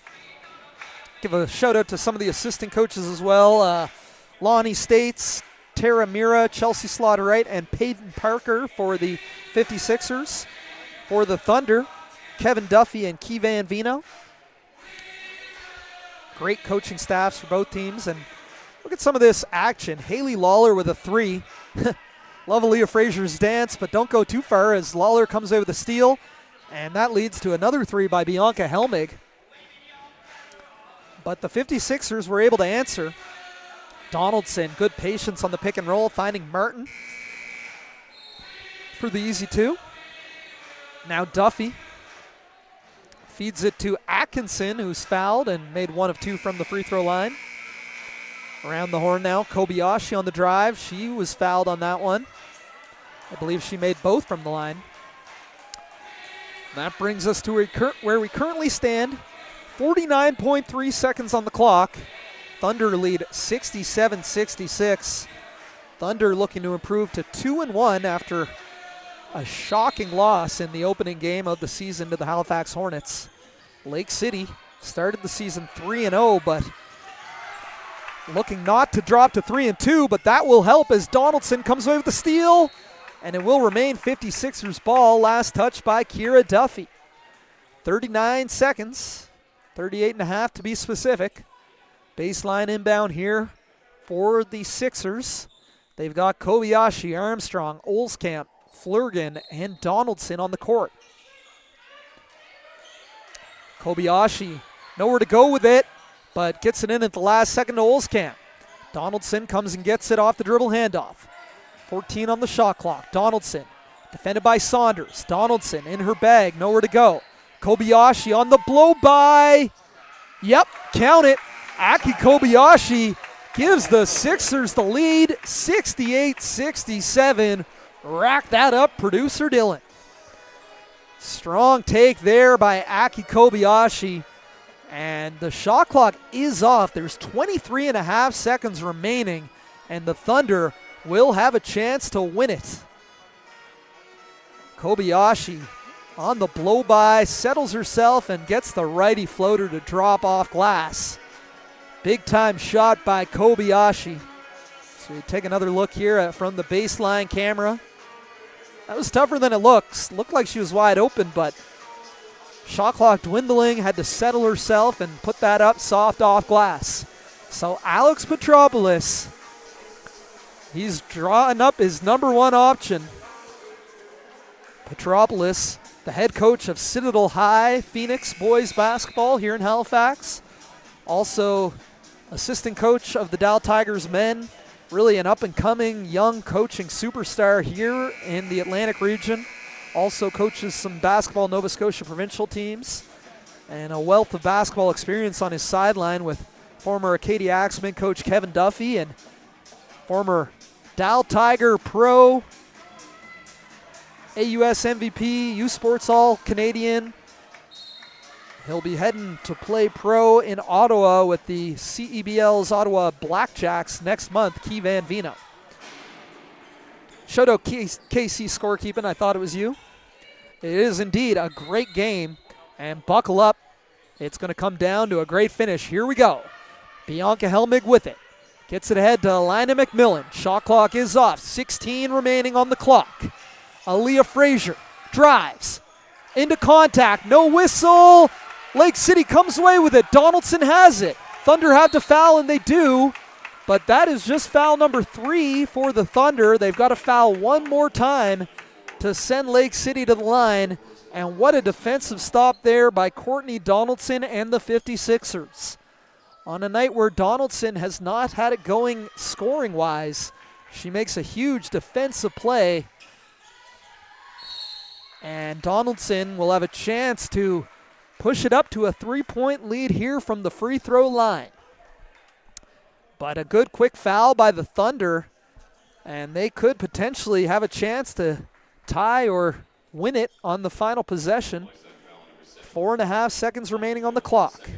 Give a shout out to some of the assistant coaches as well. Lonnie States, Tara Mira, Chelsea Slaughter-Wright, and Peyton Parker for the 56ers. For the Thunder, Kevin Duffy and Key Van Vino. Great coaching staffs for both teams. And look at some of this action. Haley Lawler with a 3. Love Aaliyah Frazier's dance, but don't go too far as Lawler comes away with a steal. And that leads to another 3 by Bianca Helmig. But the 56ers were able to answer. Donaldson, good patience on the pick and roll, finding Martin for the easy 2. Now Duffy feeds it to Atkinson, who's fouled and made 1 of 2 from the free throw line. Around the horn now, Kobayashi on the drive. She was fouled on that one. I believe she made both from the line. That brings us to where we currently stand. 49.3 seconds on the clock. Thunder lead 67-66. Thunder looking to improve to 2-1 after a shocking loss in the opening game of the season to the Halifax Hornets. Lake City started the season 3-0, but looking not to drop to 3-2, but that will help as Donaldson comes away with the steal, and it will remain 56ers ball. Last touch by Kira Duffy. 39 seconds, 38.5 to be specific. Baseline inbound here for the Sixers. They've got Kobayashi, Armstrong, Olskamp, Flurgan, and Donaldson on the court. Kobayashi, nowhere to go with it, but gets it in at the last second to Olskamp. Donaldson comes and gets it off the dribble handoff. 14 on the shot clock. Donaldson, defended by Saunders. Donaldson in her bag, nowhere to go. Kobayashi on the blow by. Yep, count it. Aki Kobayashi gives the Sixers the lead, 68-67. Rack that up, producer Dylan. Strong take there by Aki Kobayashi. And the shot clock is off. There's 23.5 seconds remaining, and the Thunder will have a chance to win it. Kobayashi on the blow-by, settles herself and gets the righty floater to drop off glass. Big-time shot by Kobayashi. So we take another look here from the baseline camera. That was tougher than it looks. Looked like she was wide open, but shot clock dwindling, had to settle herself and put that up soft off glass. So Alex Petropoulos, he's drawing up his number 1 option. Petropoulos, the head coach of Citadel High Phoenix boys basketball here in Halifax. Also assistant coach of the Dow Tigers men really an up-and-coming young coaching superstar here in the Atlantic region. Also coaches some basketball Nova Scotia provincial teams, and a wealth of basketball experience on his sideline with former Acadia Axemen coach Kevin Duffy and former Dow Tiger Pro, AUS MVP, U Sports All-Canadian. He'll be heading to play pro in Ottawa with the CEBL's Ottawa Blackjacks next month, Key Van Vino. Shout out KC Scorekeeping, I thought it was you. It is indeed a great game, and buckle up. It's going to come down to a great finish. Here we go. Bianca Helmig with it. Gets it ahead to Lina McMillan. Shot clock is off. 16 remaining on the clock. Aaliyah Frazier drives into contact. No whistle. Lake City comes away with it. Donaldson has it. Thunder have to foul, and they do. But that is just foul number 3 for the Thunder. They've got to foul one more time to send Lake City to the line. And what a defensive stop there by Courtney Donaldson and the 56ers. On a night where Donaldson has not had it going scoring-wise, she makes a huge defensive play. And Donaldson will have a chance to push it up to a 3-point lead here from the free throw line. But a good quick foul by the Thunder, and they could potentially have a chance to tie or win it on the final possession. 4.5 seconds remaining on the clock.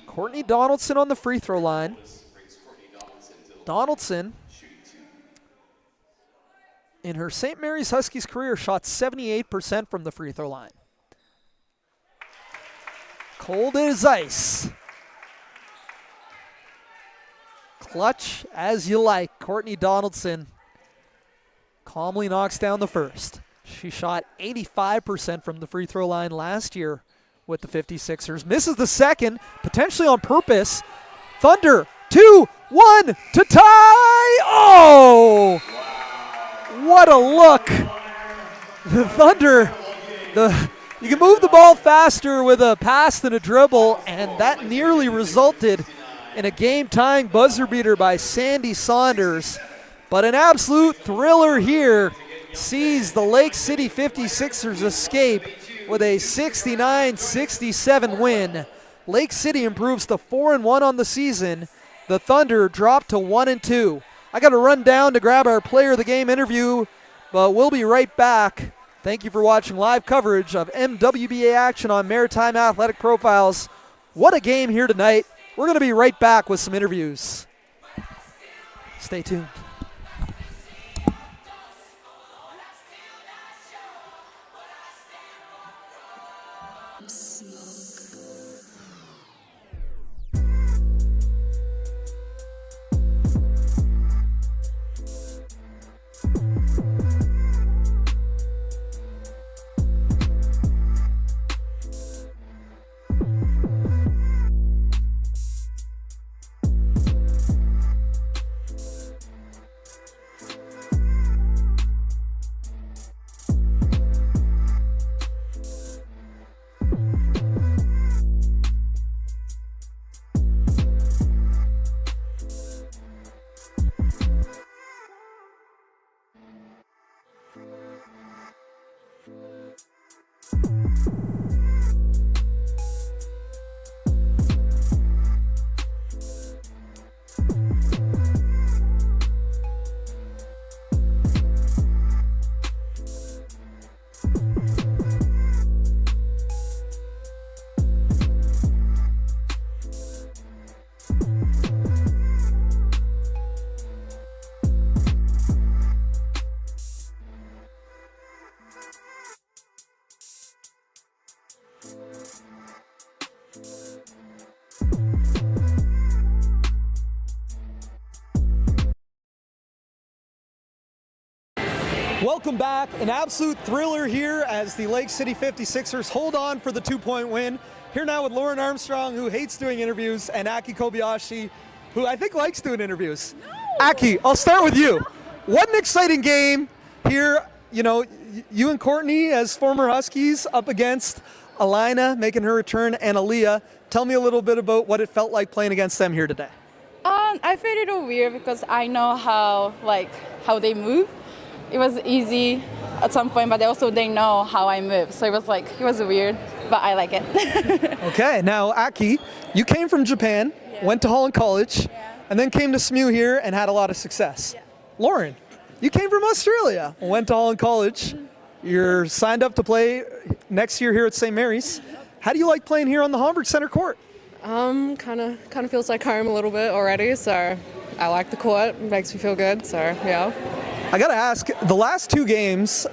Courtney Donaldson on the free throw line. Donaldson, in her St. Mary's Huskies career, shot 78% from the free throw line. Cold as ice. Clutch as you like. Courtney Donaldson calmly knocks down the first. She shot 85% from the free throw line last year with the 56ers. Misses the second, potentially on purpose. Thunder, 2-1 to tie. Oh! What a look. The Thunder, you can move the ball faster with a pass than a dribble, and that nearly resulted in a game-tying buzzer beater by Sandy Saunders. But an absolute thriller here sees the Lake City 56ers escape with a 69-67 win. Lake City improves to 4-1 on the season. The Thunder drop to 1-2. I got to run down to grab our player of the game interview, but we'll be right back. Thank you for watching live coverage of MWBA action on Maritime Athletic Profiles. What a game here tonight. We're going to be right back with some interviews. Stay tuned. Welcome back. An absolute thriller here as the Lake City 56ers hold on for the 2-point win. Here now with Lauren Armstrong, who hates doing interviews, and Aki Kobayashi, who I think likes doing interviews. No. Aki, I'll start with you. What an exciting game here. You know, you and Courtney as former Huskies up against Alina making her return and Aaliyah. Tell me a little bit about what it felt like playing against them here today. I felt a little weird because I know how they move. It was easy at some point, but also they know how I move. So it was weird, but I like it. Okay, now Aki, you came from Japan, went to Holland College, and then came to SMU here and had a lot of success. Yeah. Lauren, you came from Australia, went to Holland College. You're signed up to play next year here at St. Mary's. How do you like playing here on the Homburg Center court? Kind of feels like home a little bit already, so I like the court. It makes me feel good, so yeah. I got to ask, the last 2 games,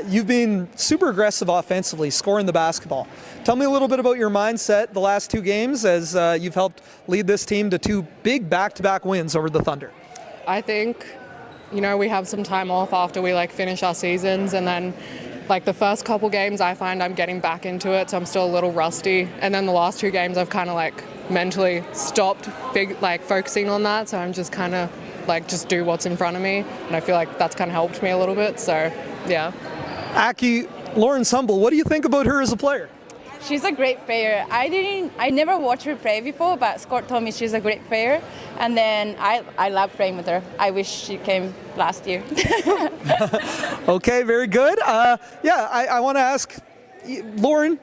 you've been super aggressive offensively, scoring the basketball. Tell me a little bit about your mindset the last 2 games as you've helped lead this team to 2 big back-to-back wins over the Thunder. I think, we have some time off after we finish our seasons, and then the first couple games I find I'm getting back into it, so I'm still a little rusty. And then the last 2 games I've kind of mentally stopped focusing on that, so I'm just kind of just do what's in front of me, and I feel like that's kind of helped me a little bit, so yeah. Aki, Lauren's humble. What do you think about her as a player? She's a great player. I never watched her play before, but Scott told me she's a great player, and then I love playing with her. I wish she came last year. Okay, very good. I want to ask Lauren,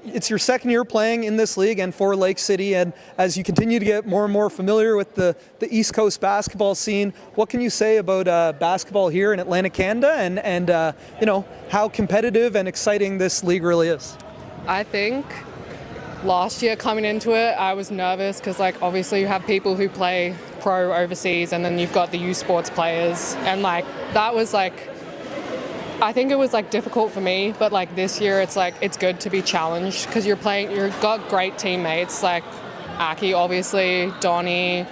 it's your second year playing in this league and for Lake City, and as you continue to get more and more familiar with the East Coast basketball scene, what can you say about basketball here in Atlantic Canada and how competitive and exciting this league really is? I think last year coming into it, I was nervous because obviously you have people who play pro overseas, and then you've got the youth sports players, and that was I think it was difficult for me, but this year it's good to be challenged because you've got great teammates Aki, obviously, Donnie,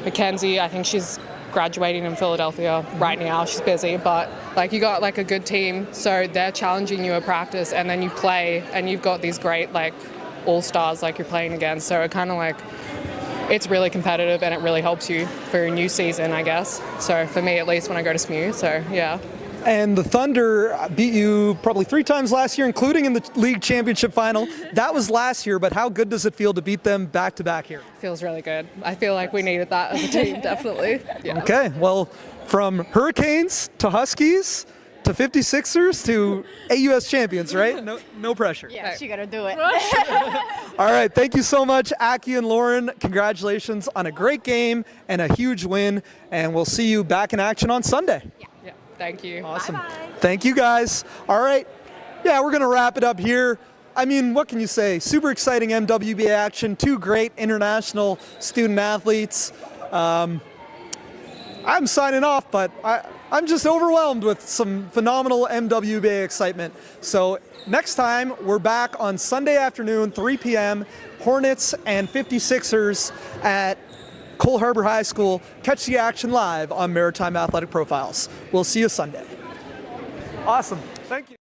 Mackenzie. I think she's graduating in Philadelphia right now. She's busy, but you got a good team, so they're challenging you at practice, and then you play and you've got these great all-stars you're playing against, so it kind of it's really competitive, and it really helps you for a new season, I guess. So for me, at least, when I go to SMU, so yeah. And the Thunder beat you probably 3 times last year, including in the league championship final. That was last year, but how good does it feel to beat them back-to-back here? Feels really good. I feel like we needed that as a team, definitely. Yeah. Okay, well, from Hurricanes to Huskies to 56ers to AUS champions, right? No pressure. Yeah, she gotta do it. All right, thank you so much, Aki and Lauren. Congratulations on a great game and a huge win, and we'll see you back in action on Sunday. Yeah. Thank you. Awesome. Bye-bye. Thank you, guys. All right. Yeah, we're going to wrap it up here. I mean, what can you say? Super exciting MWBA action. 2 great international student athletes. I'm signing off, but I'm just overwhelmed with some phenomenal MWBA excitement. So next time, we're back on Sunday afternoon, 3 p.m., Hornets and 56ers at Cole Harbour High School. Catch the action live on Maritime Athletic Profiles. We'll see you Sunday. Awesome. Thank you.